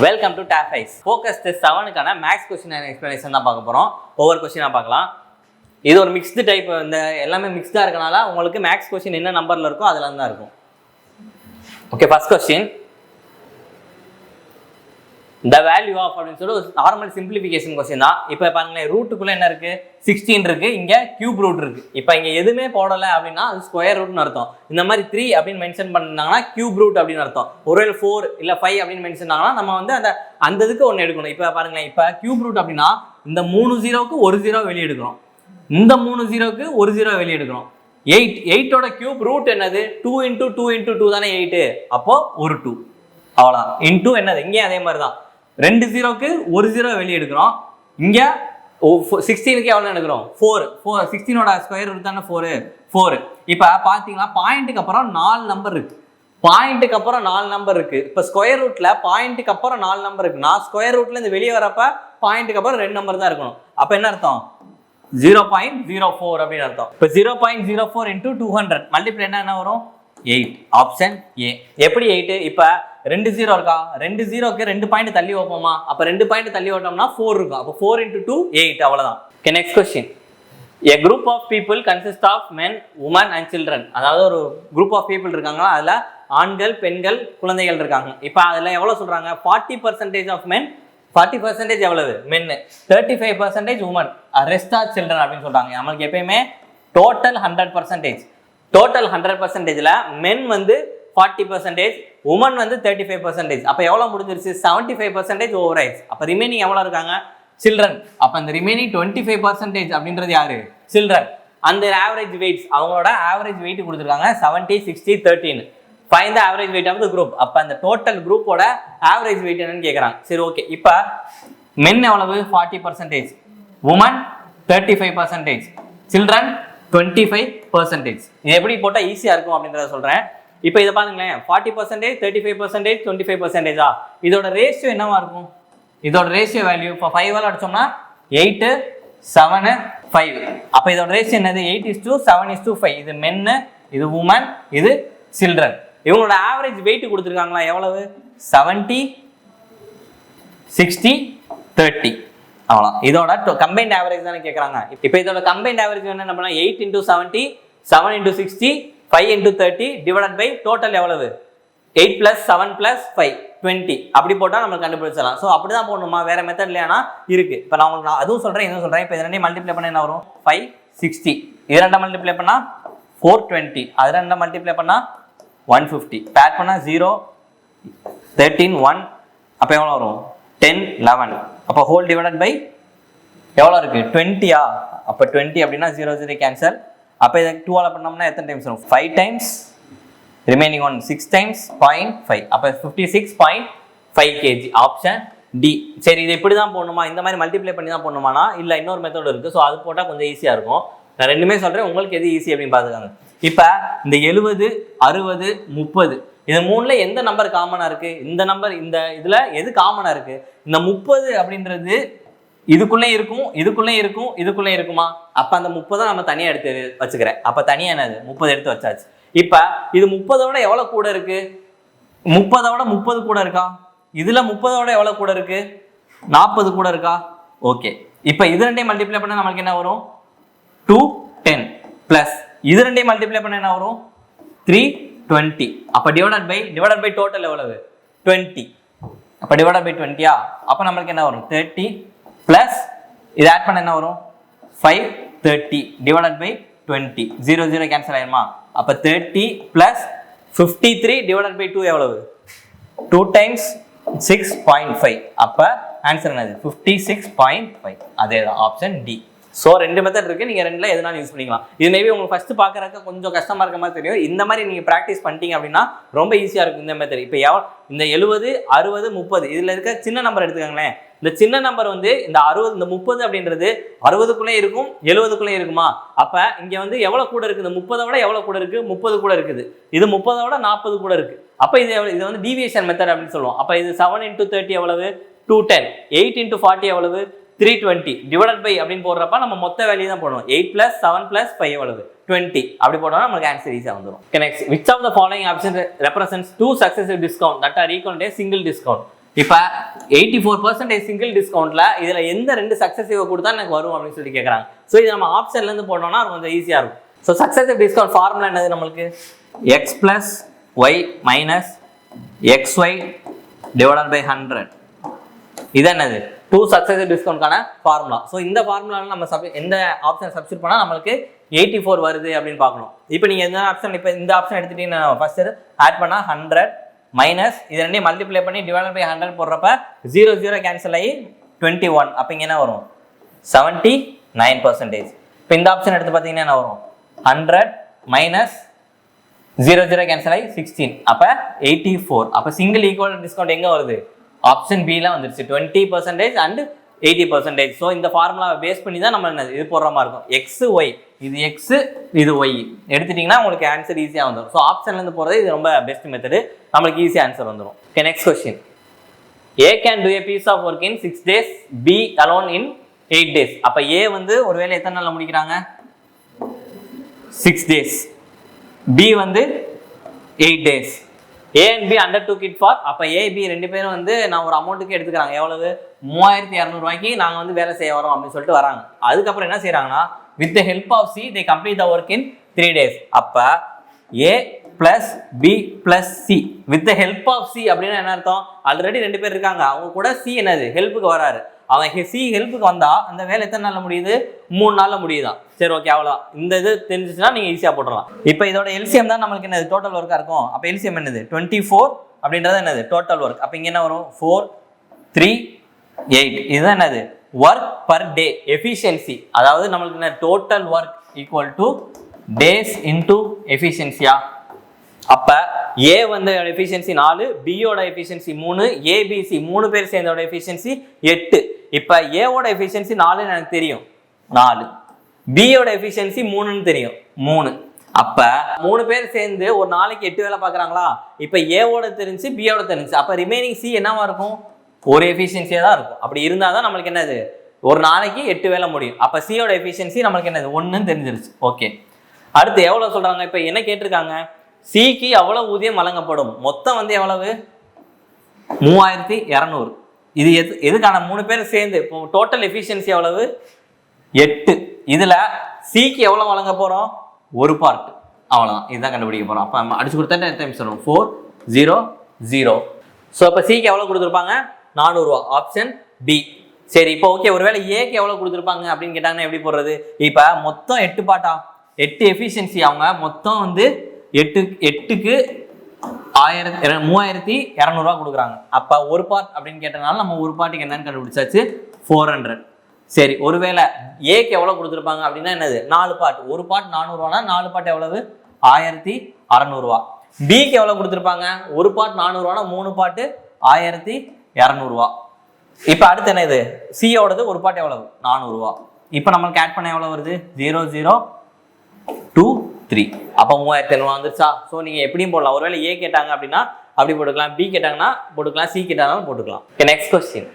Welcome to Top Eyes. Focus test 7க்கான maths question and explanation தான் பார்க்க போகிறோம். ஒவ்வொரு கொஸ்டினாக பார்க்கலாம். இது ஒரு மிக்ஸ்டு டைப், இந்த எல்லாமே மிக்ஸ்டாக இருக்கனால உங்களுக்கு மேக்ஸ் கொஸ்டின் என்ன நம்பரில் இருக்கோ அதில் தான் இருக்கும். Okay, first question, the value of அப்படின்னு சொல்லி ஒரு நார்மல் சிம்பிளிஃபிகேஷன் கொஸ்டின் தான். இப்போ பாருங்களேன், ரூட்டுக்குள்ளே என்ன இருக்குது, 16 இருக்குது, இங்கே கியூப் ரூட் இருக்குது. இப்போ இங்கே எதுவுமே போடலை அப்படின்னா அது ஸ்கொயர் ரூட்னு அர்த்தம். இந்த மாதிரி 3 அப்படின்னு மென்ஷன் பண்ணாங்கன்னா கியூப் ரூட் அப்படின்னு அர்த்தம். ஒருவேளை 4 இல்லை 5 அப்படின்னு மென்ஷன் ஆனா நம்ம வந்து அந்த இதுக்கு ஒன்று எடுக்கணும். இப்போ பாருங்களேன், இப்போ கியூப் ரூட் அப்படின்னா இந்த 3 0க்கு ஒரு 0 வெளியே எடுக்கிறோம், இந்த 3 0க்கு ஒரு 0 வெளியே எடுக்கிறோம். 8ஓட கியூப் ரூட் என்னது, 2 × 2 × 2 தானே 8, அப்போ ஒரு 2 அவ்வளோதான். இன்டூ என்னது, இங்கேயும் அதே மாதிரி தான் 2 0க்கு ஒரு 0 வெளியே எடுக்கிறோம். இங்கே 16க்கு எவ்வளோ எடுக்கிறோம், 4. 16ஓட ஸ்கொயர் ரூட் தானே 4. இப்போ பார்த்தீங்கன்னா பாயிண்ட்டுக்கு அப்புறம் 4 நம்பர் இருக்கு, பாயிண்ட்டுக்கு அப்புறம் 4 நம்பர் இருக்கு. இப்போ ஸ்கொயர் ரூட்ல பாயிண்ட்டுக்கு அப்புறம் 4 நம்பர் இருக்குன்னா ஸ்கொயர் ரூட்ல இருந்து வெளியே வரப்ப பாயிண்ட்டுக்கு அப்புறம் 2 நம்பர் தான் இருக்கணும். அப்போ என்ன அர்த்தம், 0.04 அப்படின்னு அர்த்தம். இப்போ 0.04 × 200 மல்டிப்ளை என்ன வரும், 8. Option A. எப்படி 8? இப்போ 2 0 இருக்கா, 2 0க்கு 2 பாயிண்ட் தள்ளி வைப்போமா, அப்போ 2 பாயிண்ட் தள்ளி ஓட்டோம்னா 4 இருக்கும். அப்போ 4 × 2 8 அவ்வளோதான். Okay, next question. A group of people consists of men, women and children. அதாவது ஒரு குரூப் ஆஃப் பீப்புள் இருக்காங்களா, அதில் ஆண்கள் பெண்கள் குழந்தைகள் இருக்காங்க. இப்போ அதில் எவ்வளோ சொல்கிறாங்க, 40% ஆஃப் men, 40% எவ்வளவு மென்னு, 35% உமன், ரெஸ்ட் ஆர் சில்ட்ரன் அப்படின்னு சொல்கிறாங்க. நம்மளுக்கு எப்பயுமே டோட்டல் 100%. டோட்டல் 100%ல மென் வந்து 40%, உமன் வந்து 35%. அப்போ எவ்வளோ முடிஞ்சிருச்சு, 75% ஓவர் ஆயிடுச்சு. அப்போ ரிமைனிங் எவ்வளோ இருக்காங்க, சில்ட்ரன். அப்போ அந்த ரிமைனிங் 25% அப்படின்றது யாரு, சில்ட்ரன். அந்த ஆவரேஜ் வெயிட்ஸ், அவங்களோட ஆவரேஜ் வெயிட் கொடுத்துருக்காங்க 70, 60, 13. Find the average weight of the group. அப்போ அந்த டோட்டல் குரூப்போட ஆவரேஜ் வெயிட் என்னன்னு கேட்குறாங்க. சரி, ஓகே. இப்போ மென் எவ்வளவு, 40%, உமன் 35%, சில்ட்ரன் 25%. இது எப்படி போட்டால் ஈஸியாக இருக்கும் அப்படின்றத சொல்கிறேன். இப்போ இதை பாருங்களேன், 40%, 35%, 25%. இதோட ரேஷியோ என்னவா இருக்கும், இதோட ரேஷியோ வேல்யூ இப்போ 5 அடிச்சோம்னா 8, 7, 5. அப்போ இதோட ரேஷியோ என்னது, 8:7:5. இது மென்னு, இது உமன், இது சில்ட்ரன். இவங்களோட ஆவரேஜ் வெயிட் கொடுத்துருக்காங்களா எவ்வளவு, 70, 60, 30. அவ்வளோ. இதோட கம்பைன்ட் ஆவரேஜ் தானே கேட்குறாங்க. இப்போ இதோட கம்பைன்ட் ஆவரேஜ் என்ன பண்ணலாம், 8 × 70, 7 × 60, 5 × 30 டிவைடட் பை டோட்டல் எவ்வளவு, 8 + 7 + 5 20. அப்படி போட்டால் நம்ம கண்டுபிடிச்சிடலாம். ஸோ அப்படி தான் போடணுமா, வேற மெத்தட் இல்லையானா இருக்கு. இப்போ நான் உங்களுக்கு அதுவும் சொல்கிறேன், இதுவும் சொல்கிறேன். இப்போ இது ரெண்டையும் மல்டிப்ளை பண்ண என்ன வரும், 560. இது ரெண்டை மல்டிப்ளை பண்ணால் 420. அது ரெண்டை மல்டிப்ளை பண்ணால் 150. பேட் பண்ணால் 0, 13, 1. அப்போ எவ்வளோ வரும், 10, 11. அப்போ ஹோல் டிவைடட் பை எவ்வளோ இருக்குது, 20. அப்போ 20 அப்படின்னா 0 0 கேன்சல். அப்போ இதை 2ஆல் பண்ணோம்னா எத்தனை டைம்ஸ் வரும், 5 டைம்ஸ், ரிமைனிங் 1 6 டைம்ஸ் 0.5. அப்போ 56.5 kg. Option D. சரி, இது இப்படி தான் போடணுமா, இந்த மாதிரி மல்டிப்ளை பண்ணி தான் போடணுமானா இல்லை, இன்னொரு மெத்தட் இருக்குது. ஸோ அது போட்டால் கொஞ்சம் ஈஸியாக இருக்கும். நான் ரெண்டுமே சொல்கிறேன், உங்களுக்கு எது ஈஸி அப்படின்னு பார்த்துக்காங்க. இப்போ இந்த 70, 60, 30 இது 3ல எந்த நம்பர் காமனாக இருக்குது, இந்த நம்பர் இந்த இதில் எது காமனாக இருக்குது, இந்த 30 அப்படின்றது இதுக்குள்ளே இருக்கும், இதுக்குள்ளே இருக்கும், இதுக்குள்ளே இருக்குமா, அப்போ அந்த 30 நம்ம தனியாக எடுத்து வச்சுக்கிறேன். அப்போ தனியாக என்னது, 30 எடுத்து வச்சாச்சு. இப்போ இது 30ஓட எவ்வளோ கூட இருக்குது, 30ஓட 30 கூட இருக்கா, இதில் 30ஓட எவ்வளோ கூட இருக்குது, 40 கூட இருக்கா. ஓகே, இப்போ இது ரெண்டையும் மல்டிப்ளை பண்ணால் நம்மளுக்கு என்ன வரும், 210 ப்ளஸ் இது ரெண்டையும் மல்டிப்ளை பண்ண என்ன வரும், 320. அப்போ டிவைடட் பை டோட்டல் எவ்வளவு, 20. அப்போ டிவைடட் பை 20. அப்போ நம்மளுக்கு என்ன வரும், 30 ப்ளஸ் இது ஆட் பண்ண என்ன வரும், 530 டிவைடட் பை 20. 0 0 கேன்சல் ஆயிருமா. அப்போ 30 ப்ளஸ் 53 டிவைடட் பை 2 எவ்வளவு, 2 டைம்ஸ் 6.5. அப்போ ஆன்சர் என்னது, 56.5. அதே தான் ஆப்ஷன் டி. ஸோ 2 மெத்தட் இருக்குது, நீங்கள் ரெண்டில் எதுனாலும் யூஸ் பண்ணிக்கலாம். இது மேபி உங்களுக்கு ஃபஸ்ட்டு பார்க்குறக்க கொஞ்சம் கஷ்டமாக இருக்க மாதிரி தெரியும். இந்த மாதிரி நீங்கள் ப்ராக்டிஸ் பண்ணிட்டீங்க அப்படின்னா ரொம்ப ஈஸியாக இருக்கும் இந்த மெத்தட். இப்போ இந்த 70, 60, 30 இதில் இருக்க சின்ன நம்பர் எடுத்துக்காங்களேன். இந்த சின்ன நம்பர் வந்து இந்த 60, இந்த 30 அப்படின்றது 60க்குள்ளே இருக்கும், 70க்குள்ளே இருக்குமா. அப்போ இங்கே வந்து எவ்வளோ கூட இருக்குது, இந்த 30ஓட எவ்வளோ கூட இருக்குது, 30 கூட இருக்குது. இது 30ஓட 40 கூட இருக்குது. அப்போ இது வந்து டீவியேஷன் மெத்தட் அப்படின்னு சொல்லுவோம். அப்போ இது 7 × 30 எவ்வளவு, 210. 8 × 40 எவ்வளவு, 320 டிவைடட் பை அப்படின்னு போடுறப்ப நம்ம மொத்த வேல்யூ தான் போடணும். 8 + 7 + 5 எவ்வளவு, 20. அப்படி போட்டோம்னா நமக்கு ஆன்சர் ஈஸியாக வந்துடும். Next, which of the following options represents two successive discount that are equal to a single discount? இப்போ 84% சிங்கிள் டிஸ்கவுண்ட்ல இதுல எந்த ரெண்டு சக்சஸிவ் கொடுத்தா எனக்கு வரும் அப்படின்னு சொல்லி கேட்குறாங்க. ஸோ இது நம்ம ஆப்ஷன்ல இருந்து போட்டோம்னா கொஞ்சம் ஈஸியா இருக்கும். ஸோ சக்சஸிவ் டிஸ்கவுண்ட் ஃபார்முலா என்னது நம்மளுக்கு? X plus y minus XY divided by 100. இது என்னது? 2 சக்சஸிவ் டிஸ்கவுண்ட்கான ஃபார்முலா. ஸோ இந்த ஃபார்முலாவில் நம்ம எந்த ஆப்ஷன் சப்ஸ்டியூட் பண்ணால் நம்மளுக்கு 84 வருது அப்படின்னு பார்க்கணும். இப்போ நீங்கள் எந்த ஆப்ஷன் இப்போ இந்த ஆப்ஷன் எடுத்துட்டீங்கன்னா ஃபர்ஸ்ட் ஆட் பண்ணால் 100 மைனஸ் இது ரெண்டையும் மல்டிப்ளை பண்ணி டிவைட் பை 100 போடுறப்ப 0 0 கேன்சல் ஆகி 21. அப்போ இங்கே என்ன வரும்? 79%. இப்போ இந்த ஆப்ஷன் எடுத்து பார்த்தீங்கன்னா என்ன வரும்? 100 மைனஸ் 0 0 கேன்சல் ஆகி 16. அப்போ 84. அப்போ சிங்கிள் ஈக்குவல் டிஸ்கவுண்ட் எங்கே வருது? ஆப்ஷன் பில வந்துருச்சு 20% அண்ட் 80%. ஸோ இந்த ஃபார்முலாவை பேஸ் பண்ணி தான் நம்ம இது போடுற மாதிரி இருக்கும். எக்ஸ் ஒய், இது எக்ஸ் இது ஒய் எடுத்துட்டீங்கன்னா உங்களுக்கு ஆன்சர் ஈஸியாக வந்துடும். ஸோ ஆப்ஷன்லேருந்து போகிறது இது ரொம்ப பெஸ்ட் மெத்தடு, நம்மளுக்கு ஈஸியாக ஆன்சர் வந்துடும். Okay, next question. A can do a piece of work in 6 days, B alone in 8 days. அப்போ A வந்து ஒருவேளை எத்தனை நாளில் முடிக்கிறாங்க? 6 days. B வந்து 8 days. A and B undertook it for, அப்போ A, B ரெண்டு பேரும் வந்து நான் ஒரு அமௌண்ட்டுக்கு எடுத்துக்கிறாங்க. எவ்வளவு? 3200 ரூபாய்க்கு நாங்கள் வந்து வேலை செய்ய வரோம் அப்படின்னு சொல்லிட்டு வராங்க. அதுக்கப்புறம் என்ன செய்யறாங்கன்னா with the help of C they complete the work in 3 days. அப்போ A plus B plus C with the help of C அப்படின்னா என்ன அர்த்தம்? ஆல்ரெடி ரெண்டு பேர் இருக்காங்க, அவங்க கூட C என்னது ஹெல்ப்புக்கு வராரு. அவன் C ஹெல்ப்புக்கு வந்தா அந்த வேலை எத்தனை நாளில் முடியுது? 3 நாளில் முடியுதான். சரி, ஓகே, அவ்வளோதான். இந்த இது தெரிஞ்சிச்சுன்னா நீங்கள் ஈஸியாக போட்டுடலாம். இப்போ இதோட எல்சிஎம் தான் நம்மளுக்கு என்னது? டோட்டல் ஒர்க்காக இருக்கும். அப்போ எல்சிஎம் என்னது? 24 அப்படின்றது என்னது? Total work. அப்போ இங்கே என்ன வரும்? 4 3 8. இதுதான் என்னது? Work per day efficiency. அதாவது நம்மளுக்கு என்ன? Total work equal to days into எஃபிஷியன்சியா. அப்போ ஏ வந்து எஃபிஷியன்சி 4, பியோட எஃபிஷியன்சி 3, ஏபிசி 3 பேர் சேர்ந்தோட எஃபிஷியன்சி 8. இப்போ ஏவோட எஃபிஷியன்சி 4ன்னு எனக்கு தெரியும், 4. பியோட எஃபிஷியன்சி 3ன்னு தெரியும், 3. அப்போ 3 பேர் சேர்ந்து ஒரு நாளைக்கு 8 வேலை பார்க்குறாங்களா? இப்போ ஏவோட தெரிஞ்சு பியோட தெரிஞ்சு, அப்போ ரிமைனிங் சி என்னவா இருக்கும்? ஒரு எஃபிஷியன்சியாக தான் இருக்கும். அப்படி இருந்தால் தான் நம்மளுக்கு என்னது? ஒரு நாளைக்கு 8 வேலை முடியும். அப்போ சியோட எஃபிஷியன்சி நம்மளுக்கு என்னது? 1ன்னு தெரிஞ்சிருச்சு. ஓகே, அடுத்து எவ்வளோ சொல்கிறாங்க? இப்போ என்ன கேட்டிருக்காங்க? சிக்கு எவ்வளவு ஊதியம் வழங்கப்படும்? மொத்தம் வந்து எவ்வளவு? 3200. இது எதுக்கான? 3 பேர் சேர்ந்து இப்போ டோட்டல் எஃபிஷியன்சி எவ்வளவு? 8. இதுல சிக்கு எவ்வளவு வழங்க போறோம்? ஒரு பார்ட், அவ்வளவுதான். இதுதான் கண்டுபிடிக்க போறோம். அப்ப நம்ம அடிச்சு கொடுத்தா டைம் சொல்லணும் 400. ஸோ இப்போ சிக்கு எவ்வளவு கொடுத்துருப்பாங்க? 400 ரூபா. Option B. சரி, இப்போ ஓகே, ஒருவேளை ஏக்கு எவ்வளவு கொடுத்துருப்பாங்க அப்படின்னு கேட்டாங்கன்னா எப்படி போடுறது? இப்போ மொத்தம் 8 பார்ட்டா, 8 எஃபிஷியன்சி. அவங்க மொத்தம் வந்து 8க்கு 3200 ரூபா கொடுக்குறாங்க. அப்போ ஒரு பார்ட் அப்படின்னு கேட்டனால நம்ம ஒரு பார்ட்டுக்கு என்னன்னு கண்டுபிடிச்சாச்சு, 400. சரி, ஒருவேளை ஏக்கு எவ்வளோ கொடுத்துருப்பாங்க அப்படின்னா என்னது? 4 பார்ட். ஒரு பார்ட் 400 ரூபானா 4 பார்ட் எவ்வளவு? 1600 ரூபா. பிக்கு எவ்வளோ கொடுத்துருப்பாங்க? ஒரு பார்ட் 400 ரூபானா 3 பார்ட் 1200 ரூபா. இப்போ அடுத்து என்ன? இது சியோடது ஒரு பார்ட் எவ்வளவு? 400 ரூபா. இப்போ நம்மளுக்கு ஆட் பண்ண எவ்வளோ வருது? 0023. அப்போ 3500 வந்துருச்சா? ஸோ நீங்கள் எப்படியும் போடலாம். ஒருவேளை ஏ கேட்டாங்க அப்படின்னா அப்படி போட்டுக்கலாம், பி கேட்டாங்கன்னா போட்டுக்கலாம், சி கேட்டாங்கன்னா போட்டுக்கலாம். Next question.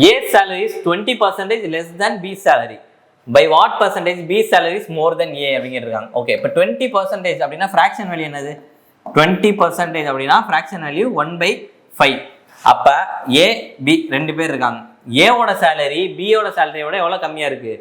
A salary is 20% less than B salary. By what percentage B salary is more than A அப்படிங்கிட்டு இருக்காங்க. ஓகே, இப்போ 20% அப்படின்னா ஃப்ராக்ஷன் வேல்யூ என்னது? 20% அப்படின்னா ஃப்ராக்ஷன் வேல்யூ 1/5. அப்போ ஏ பி ரெண்டு பேர் இருக்காங்க. ஏவோட சேலரி பியோட சேலரியோட எவ்வளோ கம்மியாக இருக்கு?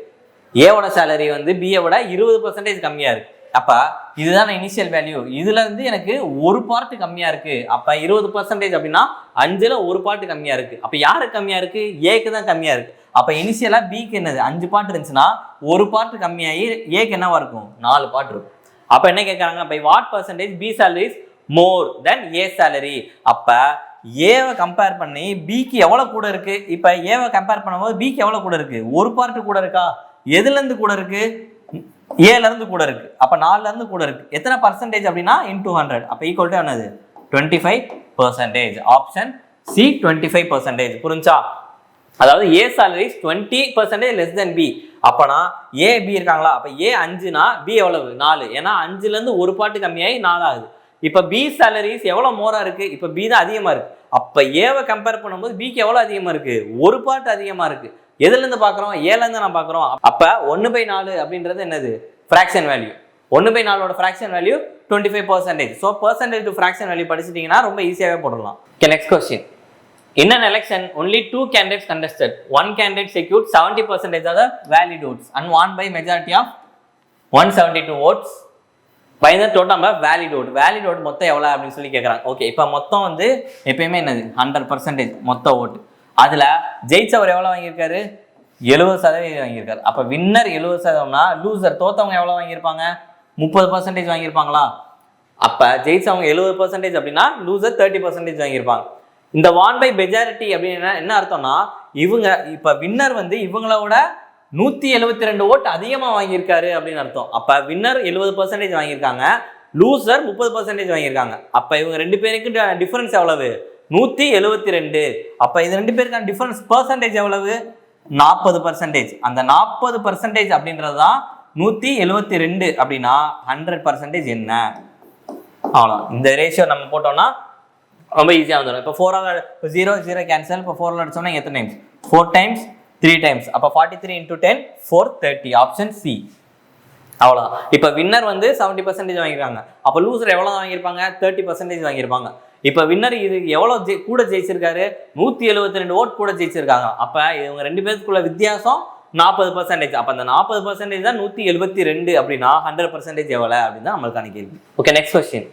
ஏவோட சேலரி வந்து பியை விட 20% கம்மியாக இருக்கு. அப்போ இதுதான் இனிஷியல் வேல்யூ. இதுல இருந்து எனக்கு ஒரு பார்ட் கம்மியா இருக்கு. அப்ப 20% அப்படின்னா 5ல் ஒரு பார்ட் கம்மியா இருக்கு. அப்ப யாருக்கு கம்மியா இருக்கு? ஏக்கு தான் கம்மியா இருக்கு. அப்ப இனிஷியலா பிக்கு என்னது? 5 பார்ட் இருந்துச்சுன்னா ஒரு பார்ட் கம்மியாகி ஏக்கு என்னவா இருக்கும்? 4 பார்ட் இருக்கும். அப்ப என்ன கேட்கறாங்க? By what percentage B salary is more than A salary. அப்ப ஏவை கம்பேர் பண்ணி பிக்கு எவ்வளவு கூட இருக்கு? இப்ப ஏவை கம்பேர் பண்ணும்போது பிக்கு எவ்வளவு கூட இருக்கு? ஒரு பார்ட் கூட இருக்கா? எதுல இருந்து கூட இருக்கு? ஏல இருந்து கூட இருக்கு. அப்ப 4ல இருந்து கூட இருக்கு. எத்தனை பர்சன்டேஜ் அப்படின்னா இன்டூ 100. அப்ப ஈக்குவல் டு என்னது? 25%. Option C 25%. புரிஞ்சா? அதாவது A salary 20% less than B. அப்பனா ஏ பி இருக்காங்களா? அப்ப ஏ 5னா பி எவ்வளவு? 4. ஏன்னா 5ல இருந்து ஒரு பார்ட் கம்மியாகி 4 ஆகுது. இப்ப பி சேலரிஸ் எவ்வளவு மோரா இருக்கு? இப்ப பி தான் அதிகமா இருக்கு. அப்ப ஏவை கம்பேர் பண்ணும்போது பிக்கு எவ்வளவு அதிகமா இருக்கு? ஒரு பார்ட் அதிகமா இருக்கு. எதுல இருந்து பாக்குறோம்? ஏல இருந்து நான் பாக்குறோம். அப்ப 1/4 அப்படின்றது என்னது? Fraction value. 1/4 fraction value 25%. So percentage to fraction value படிச்சிட்டீங்கன்னா ரொம்ப ஈஸியாவே போடலாம். Okay, next question. In an election, only 2 candidates contested. One candidate secured 70% of the valid votes and won by majority of 172 votes. By the total number valid vote. Valid vote மொத்தம் எவ்வளோ அப்படின்னு சொல்லி கேட்குறாங்க. Okay, இப்போ மொத்தம் வந்து எப்பயுமே என்னது 100% மொத்த ஓட்டு. அதில் ஜெயிச்சவர் எவ்வளோ வாங்கியிருக்காரு? 70% வாங்கியிருக்காரு. அப்போ வின்னர் 70%னா லூசர் தோத்தவங்க எவ்வளோ வாங்கியிருப்பாங்க? 30% வாங்கியிருப்பாங்களா? அப்போ ஜெயிச்சவங்க 70% அப்படின்னா லூசர் 30% வாங்கியிருப்பாங்க. இந்த வான் பை மெஜாரிட்டி அப்படின்னு என்ன அர்த்தம்னா, இவங்க இப்போ வின்னர் வந்து இவங்களோட 172 ஓட்டு அதிகமாக வாங்கியிருக்காரு அப்படின்னு அர்த்தம். அப்போ வின்னர் 70% வாங்கியிருக்காங்க, லூசர் 30% வாங்கியிருக்காங்க. அப்போ இவங்க ரெண்டு பேருக்கு டிஃபரன்ஸ் எவ்வளவு? 172. அப்போ இது ரெண்டு பேருக்கான டிஃபரன்ஸ் பர்சன்டேஜ் எவ்வளவு? 40%. அந்த 40% அப்படின்றது தான் 172 அப்படின்னா 100% என்ன? அவ்வளோ. இந்த ரேஷியோ நம்ம போட்டோம்னா ரொம்ப ஈஸியாக வந்துடும். இப்போ 4 இப்போ 0 கேன்சல். இப்போ 4 அடிச்சோம்னா எத்தனை டைம்ஸ்? 4 times 3 times. அப்போ 43 × 10 430. Option C. அவ்வளோதான். இப்போ வின்னர் வந்து 70% வாங்கியிருக்காங்க. அப்போ லூசர் எவ்வளோ வாங்கியிருப்பாங்க? 30% வாங்கியிருப்பாங்க. இப்போ வின்னர் இது எவ்வளோ கூட ஜெயிச்சிருக்காரு? 172 ஓட் கூட ஜெயிச்சிருக்காங்க. அப்போ இவங்க ரெண்டு பேருக்குள்ள வித்தியாசம் 40%. அப்போ அந்த 40% தான் 172 அப்படின்னா 100% எவ்வளோ அப்படின்னு தான் நம்மளுக்கான கேள்வி. Okay, next question.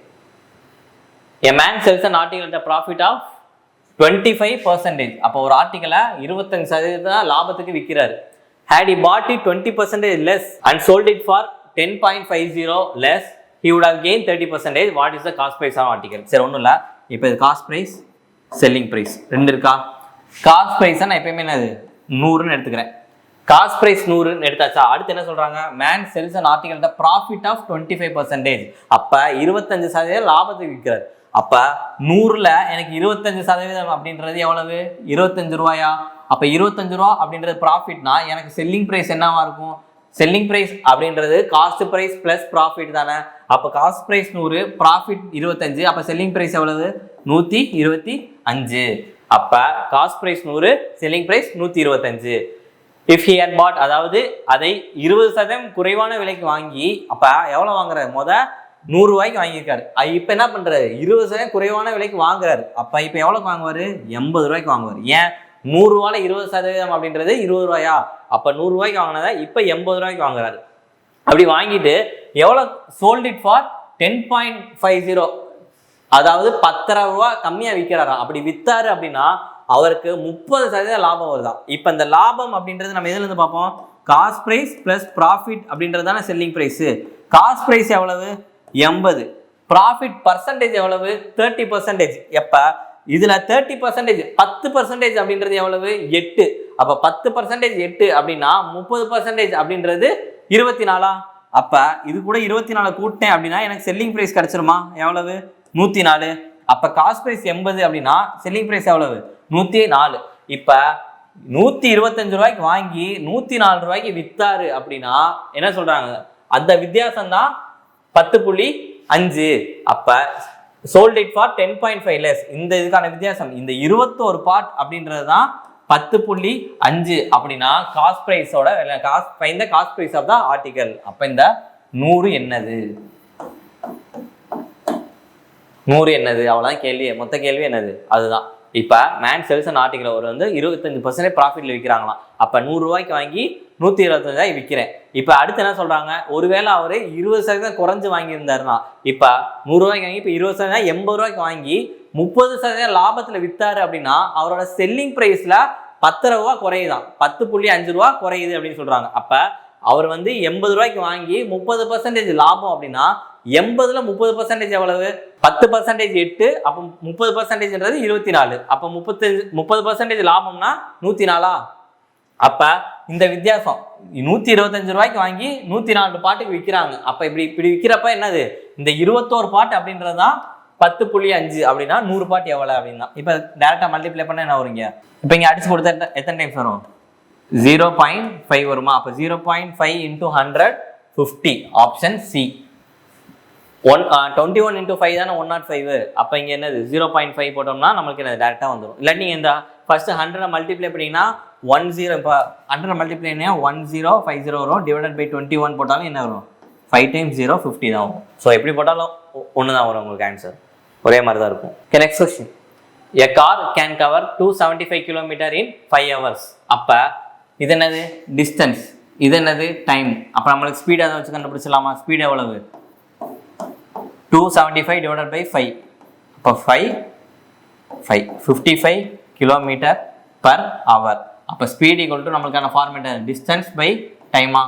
A man sells an article at a profit of 25%. அப்போ ஒரு ஆர்டிக்கலை 25% லாபத்துக்கு விற்கிறாரு. Had he bought it 20% less and sold it for 10.50 less, he would have gained 30%. What is the cost price of article? சரி, ஒன்றும் இல்லை. இப்போ இது cost price, selling price ரெண்டு இருக்கா? காஸ்ட் ப்ரைஸை நான் எப்பயுமே என்னது 100ன்னு எடுத்துக்கிறேன். காஸ்ட் ப்ரைஸ் 100ன்னு எடுத்தாச்சா? அடுத்து என்ன சொல்றாங்க? Man sells an article the profit of 25%. அப்போ 25% லாபத்துக்கு விற்கிறார். அப்போ 100ல் எனக்கு 25% அப்படின்றது எவ்வளவு? 25 ரூபாயா? அப்போ 25 ரூபா அப்படின்றது ப்ராஃபிட்னா எனக்கு செல்லிங் ப்ரைஸ் என்னவா இருக்கும்? செல்லிங் ப்ரைஸ் அப்படின்றது காஸ்ட் ப்ரைஸ் ப்ளஸ் ப்ராஃபிட் தானே. அப்போ காஸ்ட் ப்ரைஸ் 100, ப்ராஃபிட் 25. அப்போ செல்லிங் ப்ரைஸ் எவ்வளவு? 125. அப்போ cost price 100, selling price 125. If he had bought, அதாவது அதை 20% குறைவான விலைக்கு வாங்கி, அப்போ எவ்வளோ வாங்குறாரு? 100 ரூபாய்க்கு வாங்கியிருக்காரு. இப்போ என்ன பண்ணுறாரு? 20% குறைவான விலைக்கு வாங்குறாரு. அப்போ இப்போ எவ்வளோக்கு வாங்குவார்? 80 ரூபாய்க்கு வாங்குவார். ஏன்? 100 ரூபாயில் 20% அப்படின்றது 20 ரூபாயா? அப்போ 100 ரூபாய்க்கு வாங்கினதை இப்போ 80 ரூபாய்க்கு வாங்குறாரு. அப்படி வாங்கிட்டு எவ்வளோ? சோல்ட் இட் ஃபார் 10.50, அதாவது 10 ரூபா கம்மியாக விற்கிறாராம். அப்படி விற்றாரு அப்படின்னா அவருக்கு 30% லாபம் வருதான். இப்போ இந்த லாபம் அப்படின்றது நம்ம எதுலேருந்து பார்ப்போம்? காஸ்ட் ப்ரைஸ் ப்ளஸ் ப்ராஃபிட் அப்படின்றது தானே செல்லிங் ப்ரைஸு. காஸ்ட் ப்ரைஸ் எவ்வளவு? 80. ப்ராஃபிட் பர்சன்டேஜ் எவ்வளவு? 30%. எப்போ இதில் 30%, 10% அப்படின்றது எவ்வளவு? 8. அப்போ 10% 8 அப்படின்னா 30% அப்படின்றது 24. அப்போ இது கூட 24 கூட்டினேன் அப்படின்னா எனக்கு செல்லிங் ப்ரைஸ் கிடச்சிருமா? எவ்வளவு? 104. அப்போ காஸ்ட் ப்ரைஸ் 80 அப்படின்னா செல்லிங் ப்ரைஸ் எவ்வளவு? 104. இப்போ 125 ரூபாய்க்கு வாங்கி 104 ரூபாய்க்கு விற்றாரு அப்படின்னா என்ன சொல்கிறாங்க? அந்த வித்தியாசம் தான் 10.5. அப்போ சோல்ட் இட் ஃபார் 10.5 லெஸ். இந்த இதுக்கான வித்தியாசம் இந்த 21 பார்ட் அப்படின்றது தான் 10.5 அப்படின்னா காஸ்ட் ப்ரைஸோட find the cost price of the article. அப்போ இந்த 100 என்னது? 100 என்னது? அவ்வளோதான் கேள்வி. மொத்த கேள்வி என்னது? அதுதான். இப்போ மேன் செல்ஸ் அண்ட் ஆர்டிகல் ஒரு வந்து 25% ப்ராஃபிட்டில் விற்கிறாங்களாம். அப்போ 100 ரூபாய்க்கு வாங்கி 125 விற்கிறேன். இப்போ அடுத்து என்ன சொல்கிறாங்க? ஒருவேளை அவர் 20% குறைஞ்சு வாங்கியிருந்தாருன்னா, இப்போ 100 ரூபாய்க்கு வாங்கி இப்போ 20% 80 ரூபாய்க்கு வாங்கி 30% லாபத்தில் விற்றாரு அப்படின்னா அவரோட செல்லிங் ப்ரைஸில் 10 ரூபா குறையுதான். 10.5 ரூபா குறையுது அப்படின்னு சொல்கிறாங்க. அப்போ அவர் வந்து 80 ரூபாய்க்கு வாங்கி 30% லாபம் அப்படின்னா 80ல் 30% எவ்வளவு? 10% 8. அப்போ 30%ன்றது 24. அப்போ 30% லாபம்னா 104. அப்போ இந்த வித்தியாசம் 125 ரூபாய்க்கு வாங்கி 104 பாட்டுக்கு விற்கிறாங்க. அப்போ இப்படி விற்கிறப்ப என்னது? இந்த 21 பாட்டு அப்படின்றது தான் 10.5 அப்படின்னா 100 பாட்டு எவ்வளோ அப்படின்னா இப்போ டேரெக்டாக மல்டிப்ளை பண்ண என்ன வருங்க? இப்போ இங்கே அடிச்சு கொடுத்தா எத்தனை டைம்ஸ் வரும்? 0.5 வருமா? அப்போ 0.5 × 100 50. Option C. 21 × 5 தானே 105. அப்போ இங்கே என்னது? 0.5 போட்டோம்னா நம்மளுக்கு என்னது? டேரெக்டாக வந்துடும். இல்லாட்டி நீங்கள் இந்த ஃபர்ஸ்ட் 100 மல்டிப்ளை பண்ணிங்கன்னா 10, இப்போ 100 மல்டிப்ளை பண்ணிங்கன்னா 1050 வரும். டிவைடட் பை 21 போட்டாலும் என்ன வரும்? 5 × 0 50 தான் வரும். ஸோ எப்படி போட்டாலும் ஒன்று தான் வரும் உங்களுக்கு ஆன்சர். ஒரே மாதிரி தான் இருக்கும். Okay, next question. a car can cover 275 km in 5 hours. அப்போ இது என்னது டிஸ்டன்ஸ், இது என்னது டைம். அப்போ நம்மளுக்கு ஸ்பீட் அதை வச்சு கண்டுபிடிச்சலாமா? ஸ்பீட் எவ்வளவு? 275 divided by 5. அப்போ 55 km per hour. அப்போ ஸ்பீட் ஈக்குவல் டு நம்மளுக்கான ஃபார்மேட் டிஸ்டன்ஸ் பை டைமா?